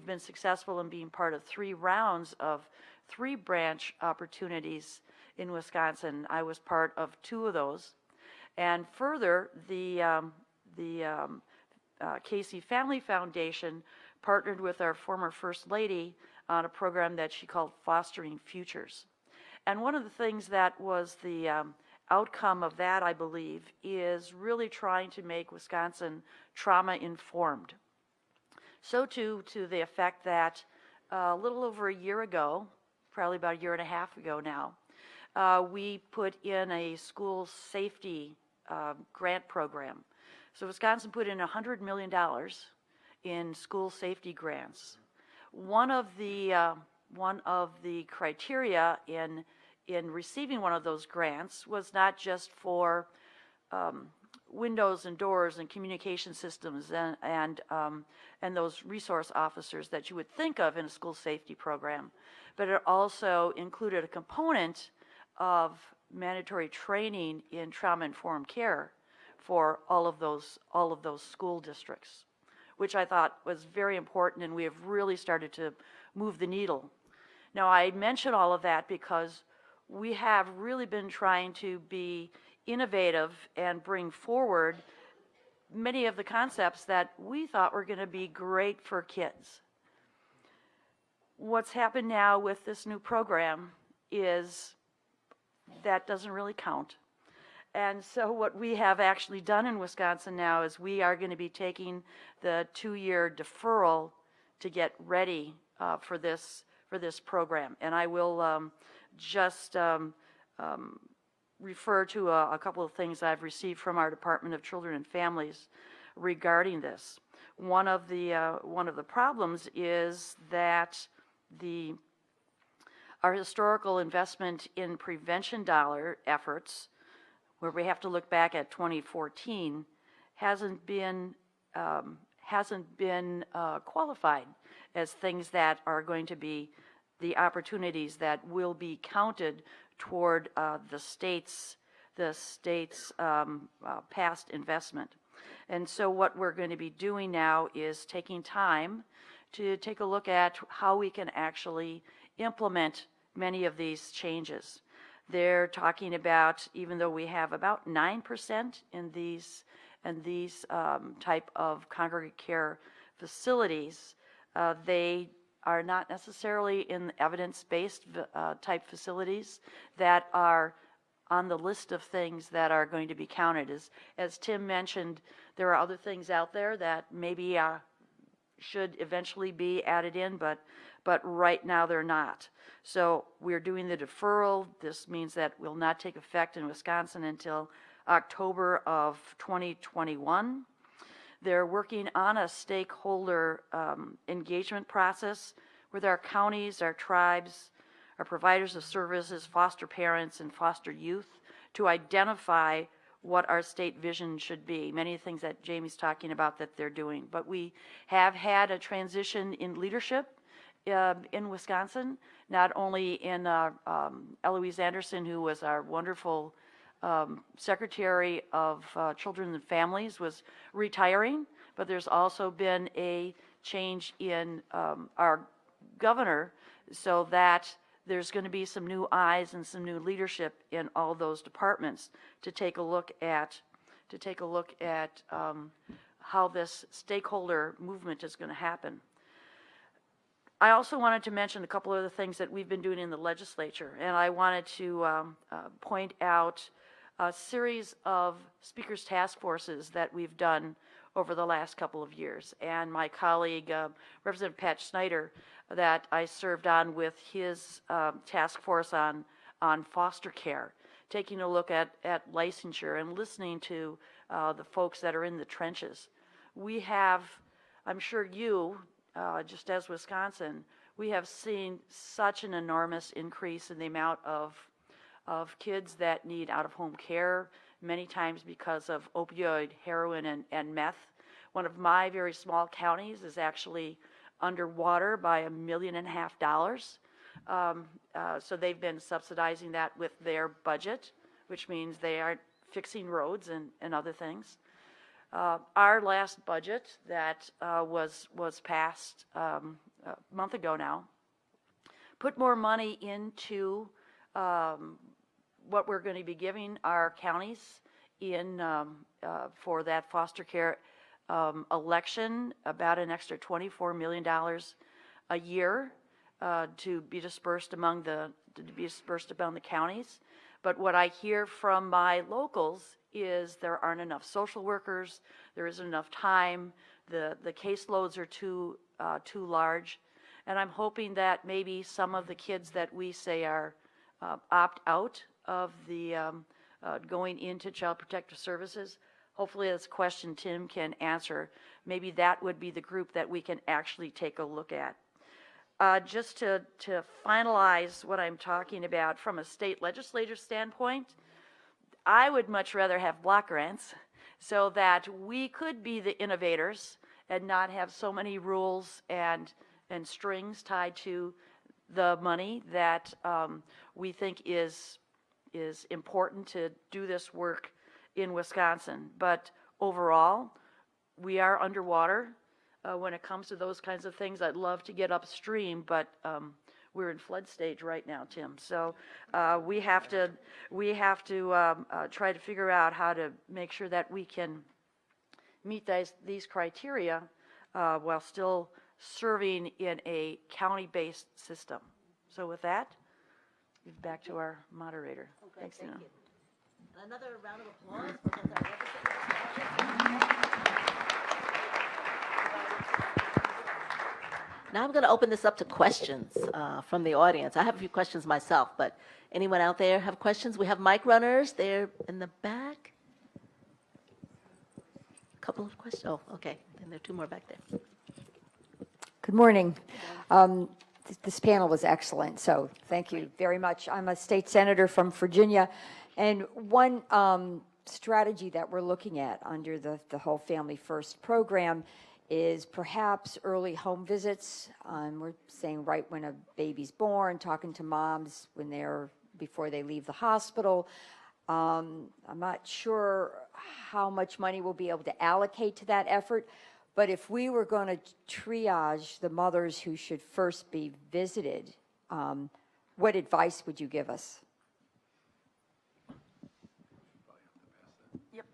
Speaker 4: been successful in being part of 3 rounds of 3-branch opportunities in Wisconsin. I was part of 2 of those. And further, the Casey Family Foundation partnered with our former First Lady on a program that she called Fostering Futures. And one of the things that was the outcome of that, I believe, is really trying to make Wisconsin trauma-informed. So too, to the effect that a little over a year ago, probably about a year and a half ago now, we put in a school safety grant program So Wisconsin put in $100 million in school safety grants. One of the criteria in receiving one of those grants was not just for windows and doors and communication systems and those resource officers that you would think of in a school safety program, but it also included a component of mandatory training in trauma-informed care for all of those school districts, which I thought was very important, and we have really started to move the needle. Now, I mention all of that because we have really been trying to be innovative and bring forward many of the concepts that we thought were going to be great for kids. What's happened now with this new program is that doesn't really count. And so what we have actually done in Wisconsin now is we are going to be taking the 2-year deferral to get ready for this program. And I will just refer to a couple of things I've received from our Department of Children and Families regarding this. One of the problems is that our historical investment in prevention dollar efforts, where we have to look back at 2014, hasn't been qualified as things that are going to be the opportunities that will be counted toward the state's past investment. And so what we're going to be doing now is taking time to take a look at how we can actually implement many of these changes. They're talking about, even though we have about 9% in these type of congregate care facilities, they are not necessarily in evidence-based type facilities that are on the list of things that are going to be counted. As Tim mentioned, there are other things out there that maybe should eventually be added in, but right now they're not. So we're doing the deferral. This means that will not take effect in Wisconsin until October of 2021. They're working on a stakeholder engagement process with our counties, our tribes, our providers of services, foster parents, and foster youth to identify what our state vision should be. Many of the things that Jamie's talking about that they're doing. But we have had a transition in leadership in Wisconsin, not only in Eloise Anderson, who was our wonderful Secretary of Children and Families, was retiring, but there's also been a change in our governor, so that there's going to be some new eyes and some new leadership in all those departments to take a look at how this stakeholder movement is going to happen. I also wanted to mention a couple of the things that we've been doing in the legislature, and I wanted to point out a series of speakers task forces that we've done over the last couple of years. And my colleague, Representative Pat Schneider, that I served on with his task force on foster care, taking a look at licensure and listening to the folks that are in the trenches. We have, I'm sure you, just as Wisconsin, we have seen such an enormous increase in the amount of kids that need out-of-home care, many times because of opioid, heroin, and meth. One of my very small counties is actually underwater by $1.5 million. So they've been subsidizing that with their budget, which means they are fixing roads and other things. Our last budget that was passed a month ago now put more money into what we're going to be giving our counties in for that foster care election, about an extra $24 million a year to be dispersed among the counties. But what I hear from my locals is there aren't enough social workers, there isn't enough time, the caseloads are too large, and I'm hoping that maybe some of the kids that we say are opt out of the going into Child Protective Services, hopefully that's a question Tim can answer. Maybe that would be the group that we can actually take a look at. Just to finalize what I'm talking about from a state legislature standpoint, I would much rather have block grants so that we could be the innovators and not have so many rules and strings tied to the money that we think is important to do this work in Wisconsin. But overall, we are underwater when it comes to those kinds of things. I'd love to get upstream, but we're in flood stage right now, Tim. So we have to try to figure out how to make sure that we can meet these criteria while still serving in a county-based system. So with that, back to our moderator.
Speaker 2: Okay,
Speaker 4: Thanks,
Speaker 2: thank
Speaker 4: Nina.
Speaker 2: you. Another round of applause for both our representatives. Now I'm going to open this up to questions from the audience. I have a few questions myself, but anyone out there have questions? We have mic runners there in the back. A couple of questions. Oh, okay. And there are two more back there.
Speaker 5: Good morning. This panel was excellent, so thank you very much. I'm a state senator from Virginia, and one strategy that we're looking at under the Whole Family First program is perhaps early home visits. We're saying right when a baby's born, talking to moms before they leave the hospital. I'm not sure how much money we'll be able to allocate to that effort, but if we were going to triage the mothers who should first be visited, what advice would you give us?
Speaker 4: Yep.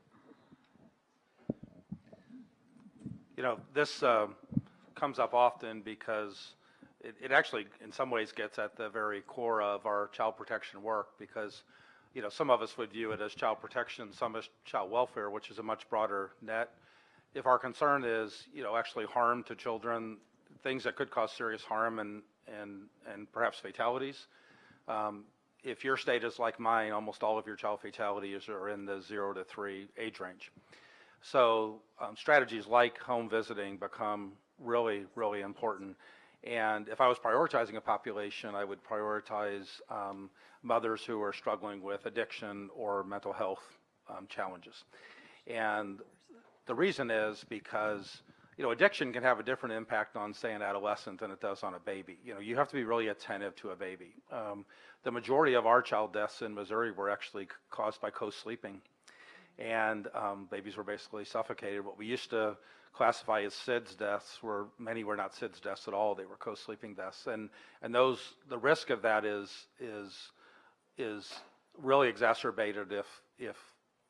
Speaker 1: You know, this comes up often because it actually, in some ways, gets at the very core of our child protection work because, you know, some of us would view it as child protection, some as child welfare, which is a much broader net. If our concern is, you know, actually harm to children, things that could cause serious harm and perhaps fatalities, if your state is like mine, almost all of your child fatalities are in the 0 to 3 age range. So strategies like home visiting become really, really important. And if I was prioritizing a population, I would prioritize mothers who are struggling with addiction or mental health challenges. And the reason is because, you know, addiction can have a different impact on, say, an adolescent than it does on a baby. You know, you have to be really attentive to a baby. The majority of our child deaths in Missouri were actually caused by co-sleeping. And babies were basically suffocated. What we used to classify as SIDS deaths many were not SIDS deaths at all. They were co-sleeping deaths. And the risk of that is really exacerbated if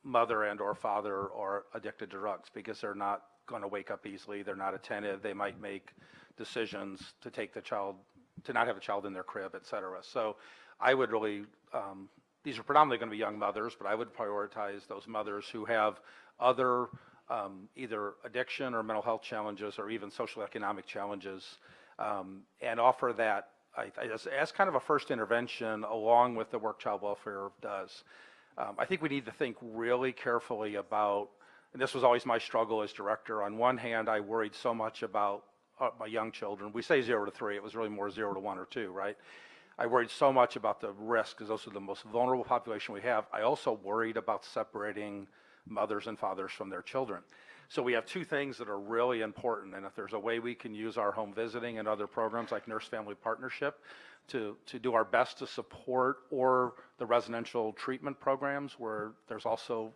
Speaker 1: mother and or father are addicted to drugs because they're not going to wake up easily. They're not attentive. They might make decisions to not have a child in their crib, et cetera. So I would really, these are predominantly going to be young mothers, but I would prioritize those mothers who have other either addiction or mental health challenges or even social economic challenges, and offer that as kind of a first intervention along with the work child welfare does. I think we need to think really carefully about, and this was always my struggle as director. On one hand, I worried so much about my young children. We say 0 to 3, it was really more 0 to 1 or 2, right? I worried so much about the risk because those are the most vulnerable population we have. I also worried about separating mothers and fathers from their children. So we have two things that are really important, and if there's a way we can use our home visiting and other programs like Nurse Family Partnership to do our best to support, or the residential treatment programs where there's also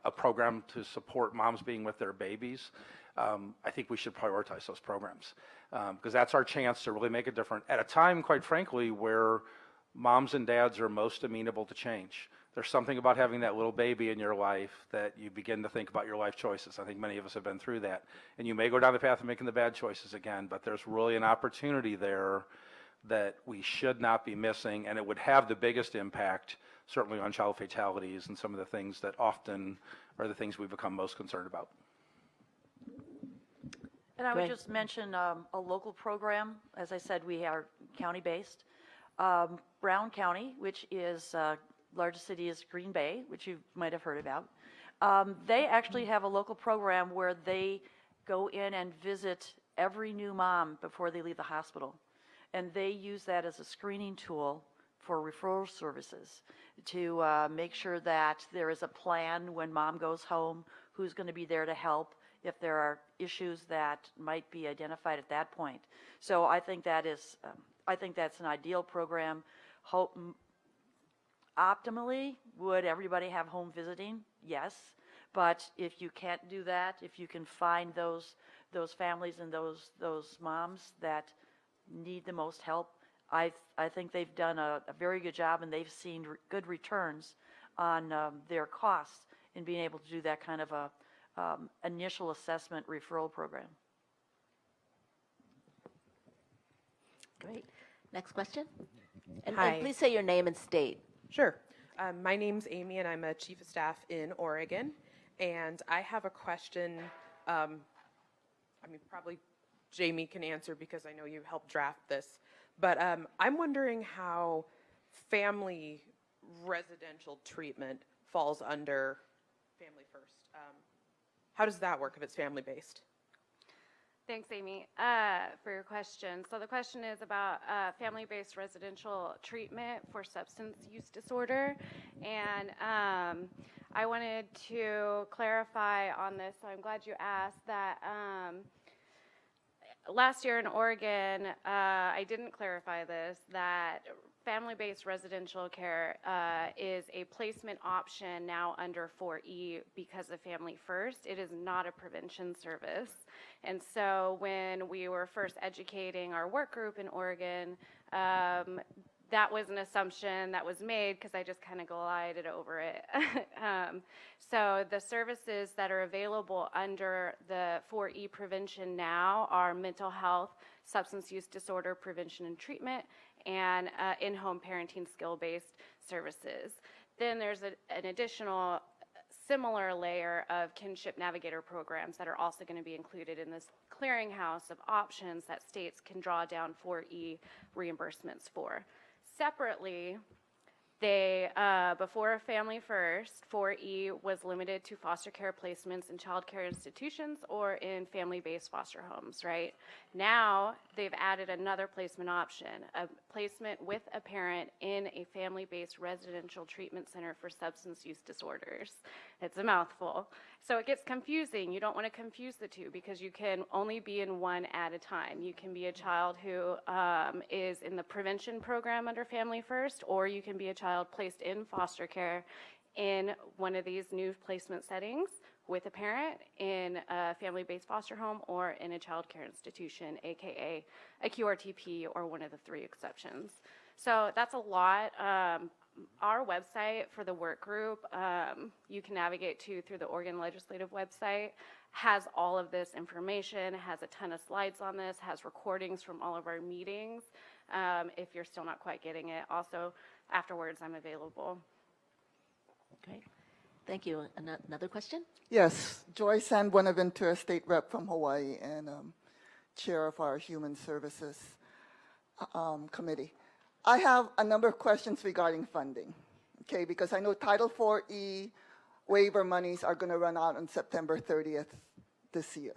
Speaker 1: a program to support moms being with their babies, I think we should prioritize those programs because that's our chance to really make a difference at a time, quite frankly, where moms and dads are most amenable to change. There's something about having that little baby in your life that you begin to think about your life choices. I think many of us have been through that. And you may go down the path of making the bad choices again, but there's really an opportunity there that we should not be missing, and it would have the biggest impact, certainly on child fatalities and some of the things that often are the things we become most concerned about.
Speaker 4: And I would
Speaker 2: Great.
Speaker 4: just mention a local program. As I said, we are county-based. Brown County, which is largest city is Green Bay, which you might have heard about. They actually have a local program where they go in and visit every new mom before they leave the hospital. And they use that as a screening tool for referral services to make sure that there is a plan when mom goes home, who's going to be there to help if there are issues that might be identified at that point. So I think that is, I think that's an ideal program. Optimally, would everybody have home visiting? Yes. But if you can't do that, if you can find those families and those moms that need the most help, I think they've done a very good job, and they've seen good returns on their costs in being able to do that kind of a initial assessment referral program.
Speaker 2: Great. Next question? And
Speaker 6: Hi.
Speaker 2: please say your name and state.
Speaker 6: Sure. My name's Amy, and I'm a chief of staff in Oregon. And I have a question. Probably Jamie can answer because I know you helped draft this. But I'm wondering how family residential treatment falls under Family First. How does that work if it's family-based?
Speaker 3: Thanks, Amy, for your question. So the question is about family-based residential treatment for substance use disorder. And I wanted to clarify on this, so I'm glad you asked that. Last year in Oregon, I didn't clarify this, that family-based residential care is a placement option now under 4E because of Family First. It is not a prevention service. And so when we were first educating our work group in Oregon, that was an assumption that was made because I just kind of glided over it. So the services that are available under the 4E prevention now are mental health, substance use disorder prevention and treatment, and in-home parenting skill-based services. Then there's an additional similar layer of kinship navigator programs that are also going to be included in this clearinghouse of options that states can draw down 4E reimbursements for. Separately, they, before Family First, 4E was limited to foster care placements in child care institutions or in family-based foster homes, right? Now, they've added another placement option, a placement with a parent in a family-based residential treatment center for substance use disorders. It's a mouthful. So it gets confusing. You don't want to confuse the two because you can only be in one at a time. You can be a child who is in the prevention program under Family First, or you can be a child placed in foster care in one of these new placement settings with a parent in a family-based foster home or in a child care institution, aka a QRTP or one of the 3 exceptions. So that's a lot. Our website for the work group, you can navigate to through the Oregon Legislative website, has all of this information, has a ton of slides on this, has recordings from all of our meetings, if you're still not quite getting it. Also, afterwards, I'm available.
Speaker 2: Great. Thank you. Another question?
Speaker 7: Yes, Joy San Buenaventura, State Rep from Hawaii and Chair of our Human Services Committee. I have a number of questions regarding funding, okay, because I know Title IV-E waiver monies are going to run out on September 30th this year.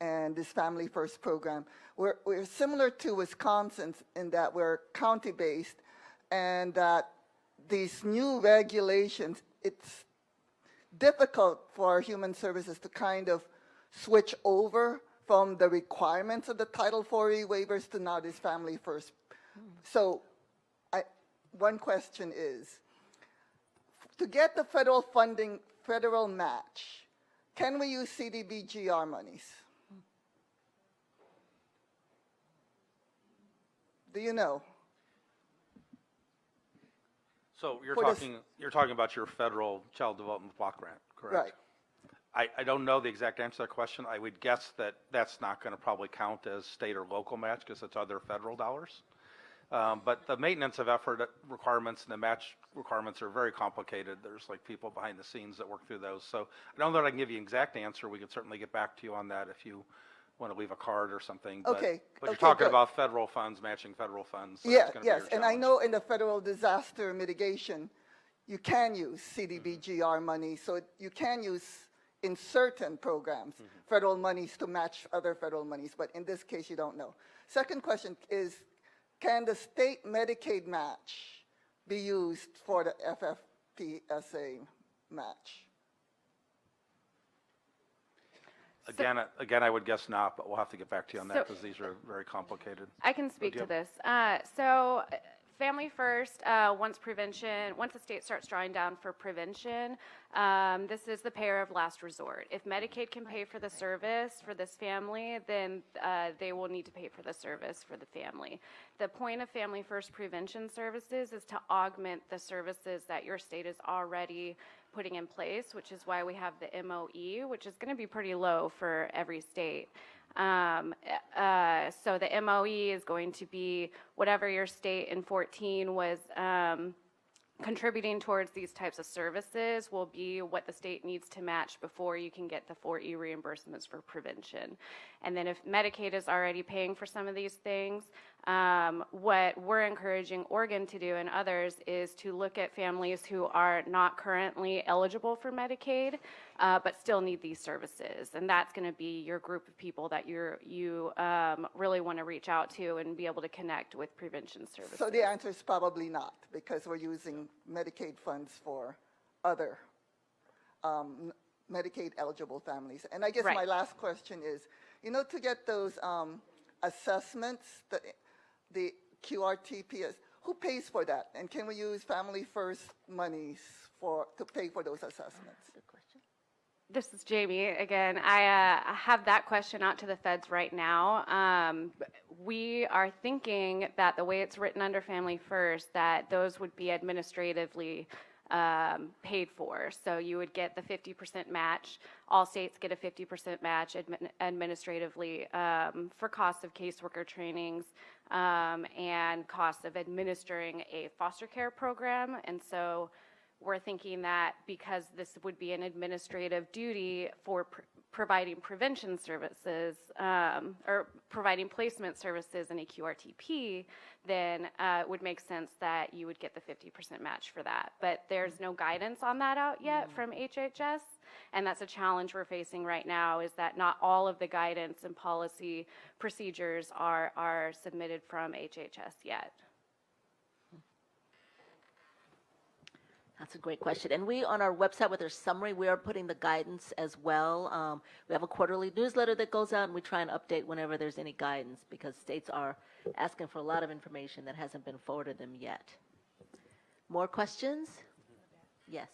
Speaker 7: And this Family First program, we're similar to Wisconsin in that we're county-based and that these new regulations, it's difficult for Human Services to kind of switch over from the requirements of the Title IV-E waivers to now this Family First. So one question is, to get the federal funding, federal match, can we use CDBGR monies? Do you know?
Speaker 1: So you're
Speaker 7: For this-
Speaker 1: talking about your federal Child Development Block Grant, correct?
Speaker 7: Right.
Speaker 1: I don't know the exact answer to that question. I would guess that that's not going to probably count as state or local match because it's other federal dollars. But the maintenance of effort requirements and the match requirements are very complicated. There's like people behind the scenes that work through those. So I don't know that I can give you an exact answer. We could certainly get back to you on that if you want to leave a card or something.
Speaker 7: Okay,
Speaker 1: But you're
Speaker 7: okay,
Speaker 1: talking
Speaker 7: good.
Speaker 1: about federal funds, matching federal funds. So
Speaker 7: Yeah,
Speaker 1: that's gonna be
Speaker 7: yes,
Speaker 1: your
Speaker 7: and I
Speaker 1: challenge.
Speaker 7: know in the federal disaster mitigation, you can use CDBGR money, so you can use in certain programs federal monies to match other federal monies, but in this case, you don't know. Second question is, can the state Medicaid match be used for the FFPSA match?
Speaker 1: Again, I would guess not, but we'll have to get back to you on that
Speaker 3: So-
Speaker 1: because these are very complicated.
Speaker 3: I can speak
Speaker 1: do you
Speaker 3: to this. So, Family First, once the state starts drawing down for prevention, this is the payer of last resort. If Medicaid can pay for the service for this family, then they will need to pay for the service for the family. The point of Family First prevention services is to augment the services that your state is already putting in place, which is why we have the MOE, which is going to be pretty low for every state. So the MOE is going to be whatever your state in 14 was contributing towards these types of services will be what the state needs to match before you can get the 4E reimbursements for prevention. And then if Medicaid is already paying for some of these things, what we're encouraging Oregon to do and others is to look at families who are not currently eligible for Medicaid, but still need these services. And that's going to be your group of people that you really want to reach out to and be able to connect with prevention services.
Speaker 7: So the answer is probably not, because we're using Medicaid funds for other Medicaid eligible families. And I guess
Speaker 3: Right.
Speaker 7: my last question is, to get those assessments, the QRTPS, who pays for that? And can we use Family First monies to pay for those assessments?
Speaker 3: This is Jamie again. I have that question out to the feds right now. We are thinking that the way it's written under Family First, that those would be administratively paid for. So you would get the 50% match. All states get a 50% match administratively for costs of caseworker trainings and costs of administering a foster care program. And so we're thinking that because this would be an administrative duty for providing prevention services or providing placement services in a QRTP, then it would make sense that you would get the 50% match for that. But there's no guidance on that out yet from HHS, and that's a challenge we're facing right now, is that not all of the guidance and policy procedures are submitted from HHS yet.
Speaker 2: That's a great question. And we, on our website with our summary, we are putting the guidance as well. We have a quarterly newsletter that goes out, and we try and update whenever there's any guidance, because states are asking for a lot of information that hasn't been forwarded them yet. More questions? Yes.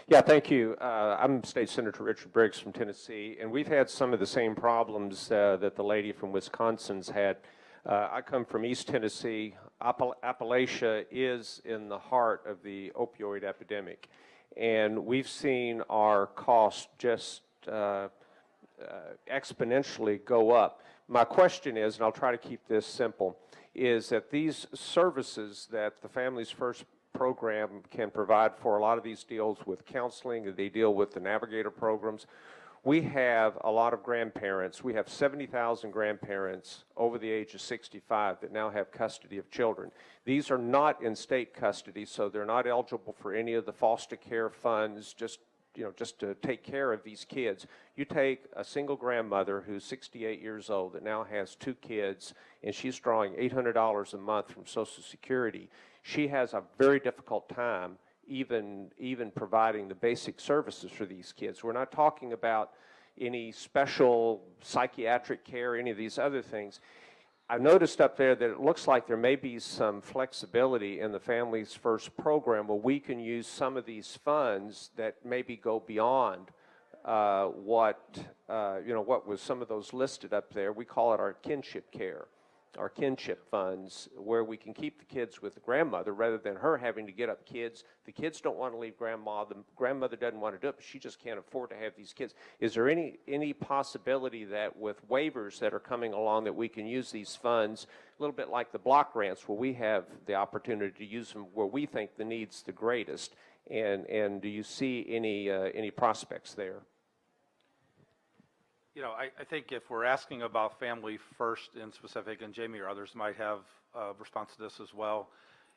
Speaker 8: Yeah, thank you. I'm State Senator Richard Briggs from Tennessee, and we've had some of the same problems that the lady from Wisconsin's had. I come from East Tennessee. Appalachia is in the heart of the opioid epidemic, and we've seen our costs just exponentially go up. My question is, and I'll try to keep this simple, is that these services that the Families First program can provide for a lot of these deals with counseling, they deal with the Navigator programs. We have a lot of grandparents. We have 70,000 grandparents over the age of 65 that now have custody of children. These are not in state custody, so they're not eligible for any of the foster care funds, just to take care of these kids. You take a single grandmother who's 68 years old that now has 2 kids, and she's drawing $800 a month from Social Security. She has a very difficult time even providing the basic services for these kids. We're not talking about any special psychiatric care, any of these other things. I noticed up there that it looks like there may be some flexibility in the Families First program where we can use some of these funds that maybe go beyond what was some of those listed up there. We call it our kinship care, our kinship funds, where we can keep the kids with the grandmother rather than her having to get up kids. The kids don't want to leave grandma. The grandmother doesn't want to do it, but she just can't afford to have these kids. Is there any possibility that with waivers that are coming along that we can use these funds, a little bit like the block grants, where we have the opportunity to use them where we think the need's the greatest? And do you see any prospects there?
Speaker 1: I think if we're asking about Family First in specific, and Jamie or others might have a response to this as well,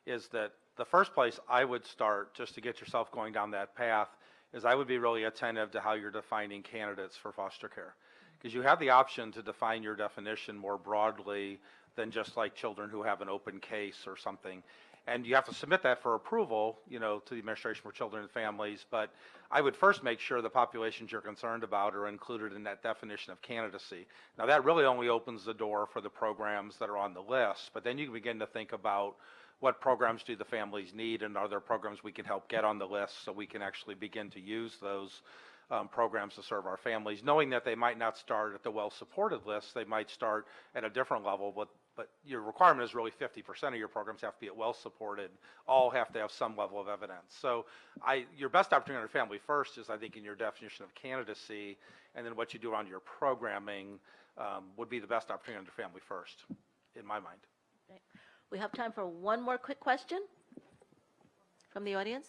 Speaker 1: is that the first place I would start, just to get yourself going down that path, is I would be really attentive to how you're defining candidates for foster care. Because you have the option to define your definition more broadly than just like children who have an open case or something. And you have to submit that for approval, you know, to the Administration for Children and Families. But I would first make sure the populations you're concerned about are included in that definition of candidacy. Now, that really only opens the door for the programs that are on the list. But then you can begin to think about what programs do the families need, and are there programs we can help get on the list so we can actually begin to use those programs to serve our families, knowing that they might not start at the well-supported list. They might start at a different level, but your requirement is really 50% of your programs have to be at well-supported. All have to have some level of evidence. So your best opportunity under Family First is, I think, in your definition of candidacy, and then what you do around your programming would be the best opportunity under Family First, in my mind.
Speaker 2: Right. We have time for one more quick question from the audience.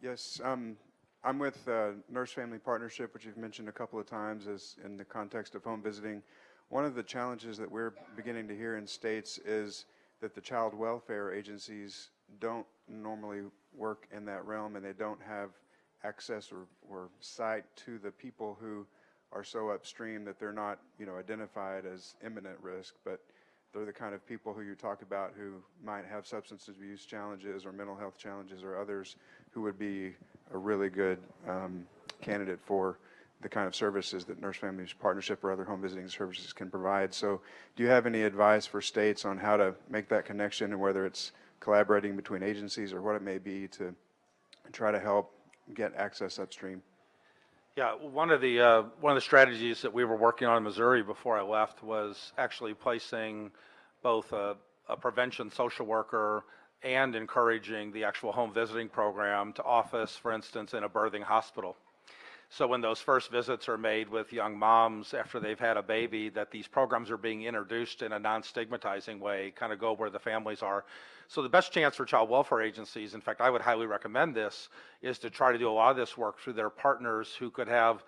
Speaker 9: Yes, I'm with Nurse Family Partnership, which you've mentioned a couple of times as in the context of home visiting. One of the challenges that we're beginning to hear in states is that the child welfare agencies don't normally work in that realm, and they don't have access or sight to the people who are so upstream that they're not, you know, identified as imminent risk, but they're the kind of people who you talk about who might have substance abuse challenges or mental health challenges or others who would be a really good candidate for the kind of services that Nurse Family Partnership or other home visiting services can provide. So do you have any advice for states on how to make that connection, and whether it's collaborating between agencies or what it may be to try to help get access upstream?
Speaker 1: Yeah, one of the strategies that we were working on in Missouri before I left was actually placing both a prevention social worker and encouraging the actual home visiting program to office, for instance, in a birthing hospital. So when those first visits are made with young moms after they've had a baby, that these programs are being introduced in a non-stigmatizing way, kind of go where the families are. So the best chance for child welfare agencies, in fact, I would highly recommend this, is to try to do a lot of this work through their partners who could have,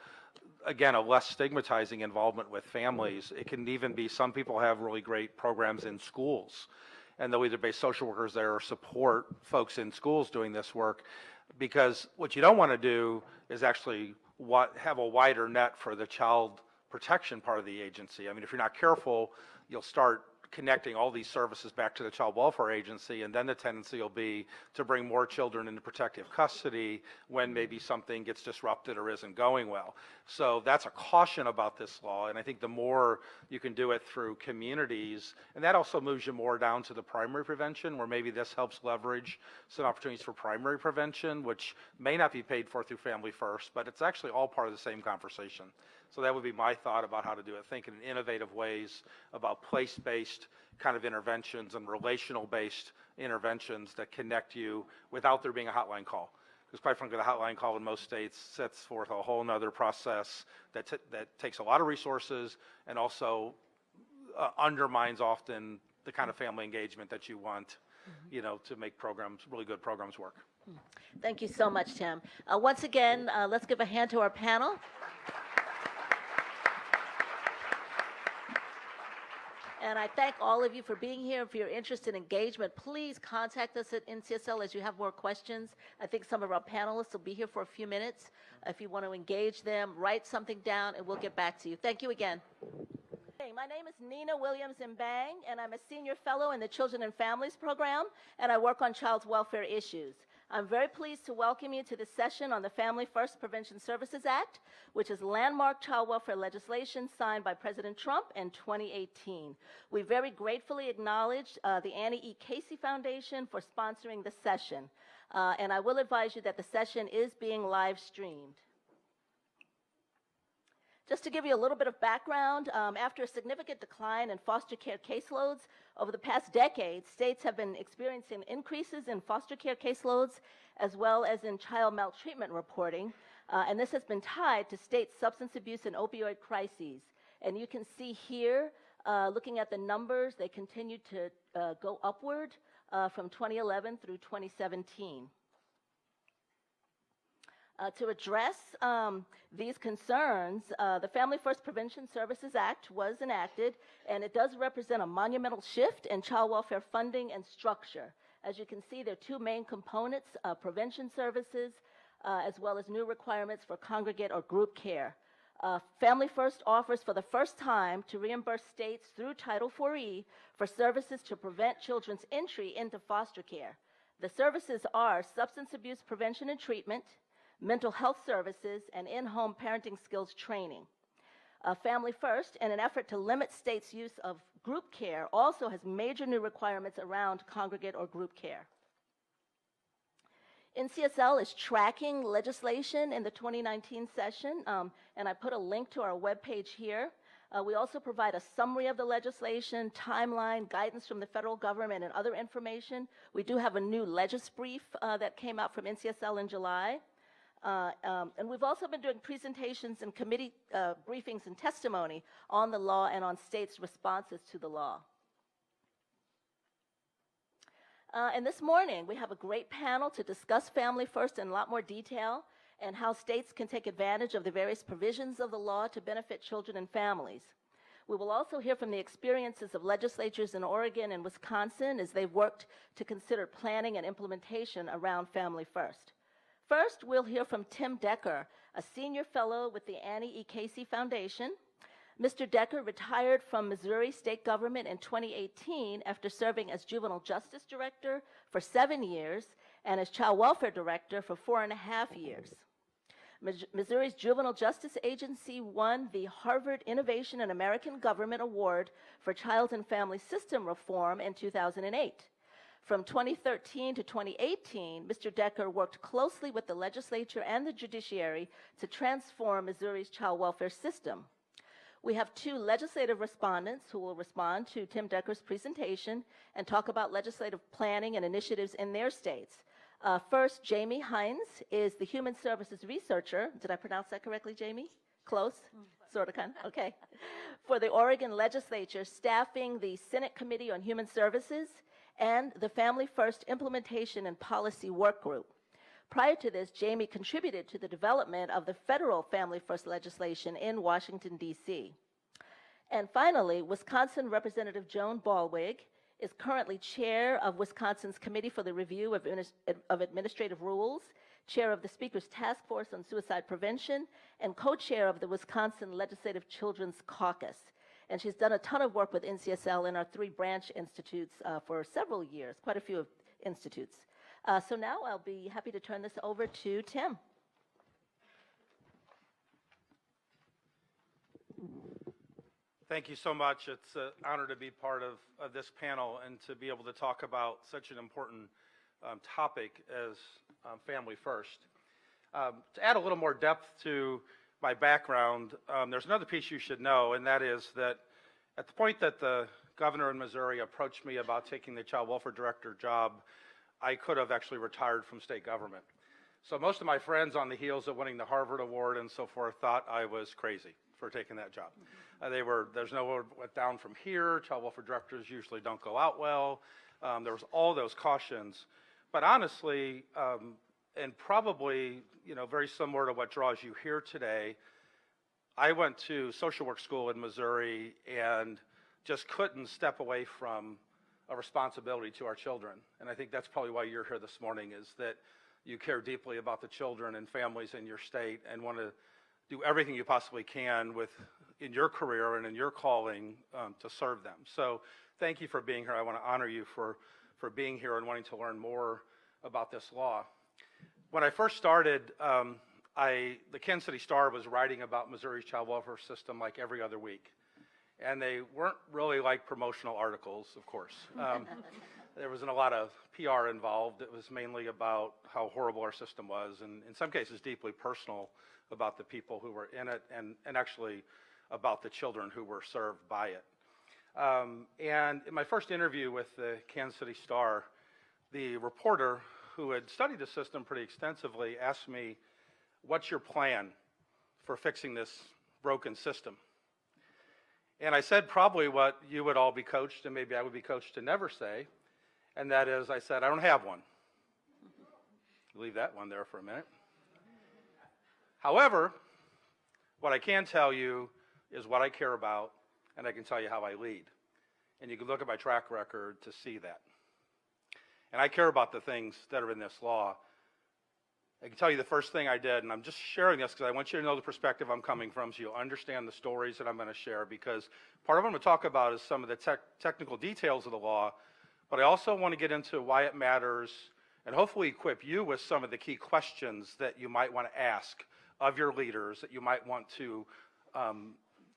Speaker 1: again, a less stigmatizing involvement with families. It can even be, some people have really great programs in schools, and they'll either be social workers there or support folks in schools doing this work, because what you don't want to do is actually have a wider net for the child protection part of the agency. I mean, if you're not careful, you'll start connecting all these services back to the child welfare agency, and then the tendency will be to bring more children into protective custody when maybe something gets disrupted or isn't going well. So that's a caution about this law, and I think the more you can do it through communities, and that also moves you more down to the primary prevention, where maybe this helps leverage some opportunities for primary prevention, which may not be paid for through Family First, but it's actually all part of the same conversation. So that would be my thought about how to do it, thinking in innovative ways about place-based kind of interventions and relational-based interventions that connect you without there being a hotline call. Because quite frankly, the hotline call in most states sets forth a whole nother process that takes a lot of resources and also undermines often the kind of family engagement that you want, you know, to make programs, really good programs work.
Speaker 2: Thank you so much, Tim. Once again, let's give a hand to our panel. And I thank all of you for being here. For your interest and engagement, please contact us at NCSL as you have more questions. I think some of our panelists will be here for a few minutes. If you want to engage them, write something down, and we'll get back to you. Thank you again. Hey, my name is Nina Williams-Mbang, and I'm a senior fellow in the Children and Families Program, and I work on child welfare issues. I'm very pleased to welcome you to this session on the Family First Prevention Services Act, which is landmark child welfare legislation signed by President Trump in 2018. We very gratefully acknowledge the Annie E. Casey Foundation for sponsoring the session. And I will advise you that the session is being live streamed. Just to give you a little bit of background, after a significant decline in foster care caseloads over the past decade, states have been experiencing increases in foster care caseloads as well as in child maltreatment reporting, and this has been tied to state substance abuse and opioid crises. And you can see here, looking at the numbers, they continue to go upward from 2011 through 2017. To address these concerns, the Family First Prevention Services Act was enacted, and it does represent a monumental shift in child welfare funding and structure. As you can see, there are two main components, prevention services, as well as new requirements for congregate or group care. Family First offers for the first time to reimburse states through Title IV-E for services to prevent children's entry into foster care. The services are substance abuse prevention and treatment, mental health services, and in-home parenting skills training. Family First, in an effort to limit states' use of group care, also has major new requirements around congregate or group care. NCSL is tracking legislation in the 2019 session, and I put a link to our webpage here. We also provide a summary of the legislation, timeline, guidance from the federal government, and other information. We do have a new Legisbrief that came out from NCSL in July. And we've also been doing presentations and committee briefings and testimony on the law and on states' responses to the law. And this morning, we have a great panel to discuss Family First in a lot more detail and how states can take advantage of the various provisions of the law to benefit children and families. We will also hear from the experiences of legislatures in Oregon and Wisconsin as they've worked to consider planning and implementation around Family First. First, we'll hear from Tim Decker, a senior fellow with the Annie E. Casey Foundation. Mr. Decker retired from Missouri state government in 2018 after serving as juvenile justice director for 7 years and as child welfare director for 4.5 years. Missouri's Juvenile Justice Agency won the Harvard Innovation in American Government Award for Child and Family System Reform in 2008. From 2013 to 2018, Mr. Decker worked closely with the legislature and the judiciary to transform Missouri's child welfare system. We have two legislative respondents who will respond to Tim Decker's presentation and talk about legislative planning and initiatives in their states. First, Jamie Hines is the Human Services Researcher. Did I pronounce that correctly, Jamie? Close? Sort of, kind of? Okay. For the Oregon legislature, staffing the Senate Committee on Human Services and the Family First Implementation and Policy Work Group. Prior to this, Jamie contributed to the development of the federal Family First legislation in Washington, D.C. And finally, Wisconsin Representative Joan Ballwig is currently chair of Wisconsin's Committee for the Review of Administrative Rules, chair of the Speaker's Task Force on Suicide Prevention, and co-chair of the Wisconsin Legislative Children's Caucus. And she's done a ton of work with NCSL in our 3 branch institutes for several years, quite a few institutes. So now I'll be happy to turn this over to Tim.
Speaker 1: Thank you so much. It's an honor to be part of this panel and to be able to talk about such an important topic as Family First. To add a little more depth to my background, there's another piece you should know, and that is that at the point that the governor in Missouri approached me about taking the child welfare director job, I could have actually retired from state government. So most of my friends on the heels of winning the Harvard Award and so forth thought I was crazy for taking that job. There's no went down from here. Child welfare directors usually don't go out well. There was all those cautions. But honestly, and probably, very similar to what draws you here today, I went to social work school in Missouri and just couldn't step away from a responsibility to our children. And I think that's probably why you're here this morning, is that you care deeply about the children and families in your state and want to do everything you possibly can in your career and in your calling to serve them. So thank you for being here. I want to honor you for being here and wanting to learn more about this law. When I first started, the Kansas City Star was writing about Missouri's child welfare system like every other week. And they weren't really like promotional articles, of course. There wasn't a lot of PR involved. It was mainly about how horrible our system was, and in some cases deeply personal about the people who were in it, and actually about the children who were served by it. And in my first interview with the Kansas City Star, the reporter who had studied the system pretty extensively asked me, "What's your plan for fixing this broken system?" And I said probably what you would all be coached, and maybe I would be coached to never say, and that is, I said, I don't have one. Leave that one there for a minute. However, what I can tell you is what I care about, and I can tell you how I lead. And you can look at my track record to see that. and I care about the things that are in this law. I can tell you the first thing I did, and I'm just sharing this because I want you to know the perspective I'm coming from so you'll understand the stories that I'm going to share, because part of what I'm going to talk about is some of the technical details of the law, but I also want to get into why it matters and hopefully equip you with some of the key questions that you might want to ask of your leaders, that you might want to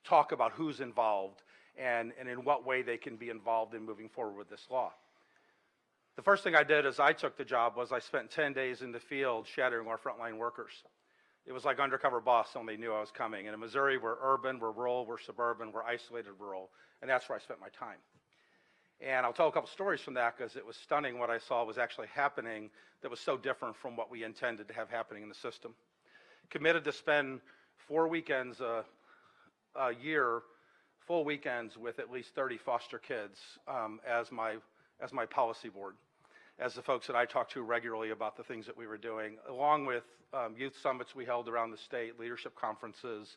Speaker 1: talk about who's involved and in what way they can be involved in moving forward with this law. The first thing I did as I took the job was I spent 10 days in the field shadowing our frontline workers. It was like undercover boss, only knew I was coming. And in Missouri, we're urban, we're rural, we're suburban, we're isolated rural, and that's where I spent my time. And I'll tell a couple stories from that because it was stunning what I saw was actually happening that was so different from what we intended to have happening in the system. Committed to spend 4 weekends a year, full weekends with at least 30 foster kids as my policy board, as the folks that I talked to regularly about the things that we were doing, along with youth summits we held around the state, leadership conferences,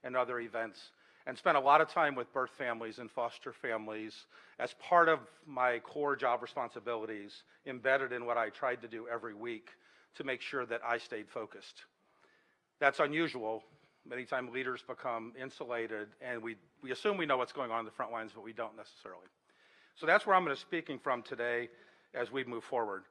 Speaker 1: and other events, and spent a lot of time with birth families and foster families as part of my core job responsibilities, embedded in what I tried to do every week to make sure that I stayed focused. That's unusual. Many times leaders become insulated, and we assume we know what's going on in the front lines, but we don't necessarily. So that's where I'm going to be speaking from today as we move forward.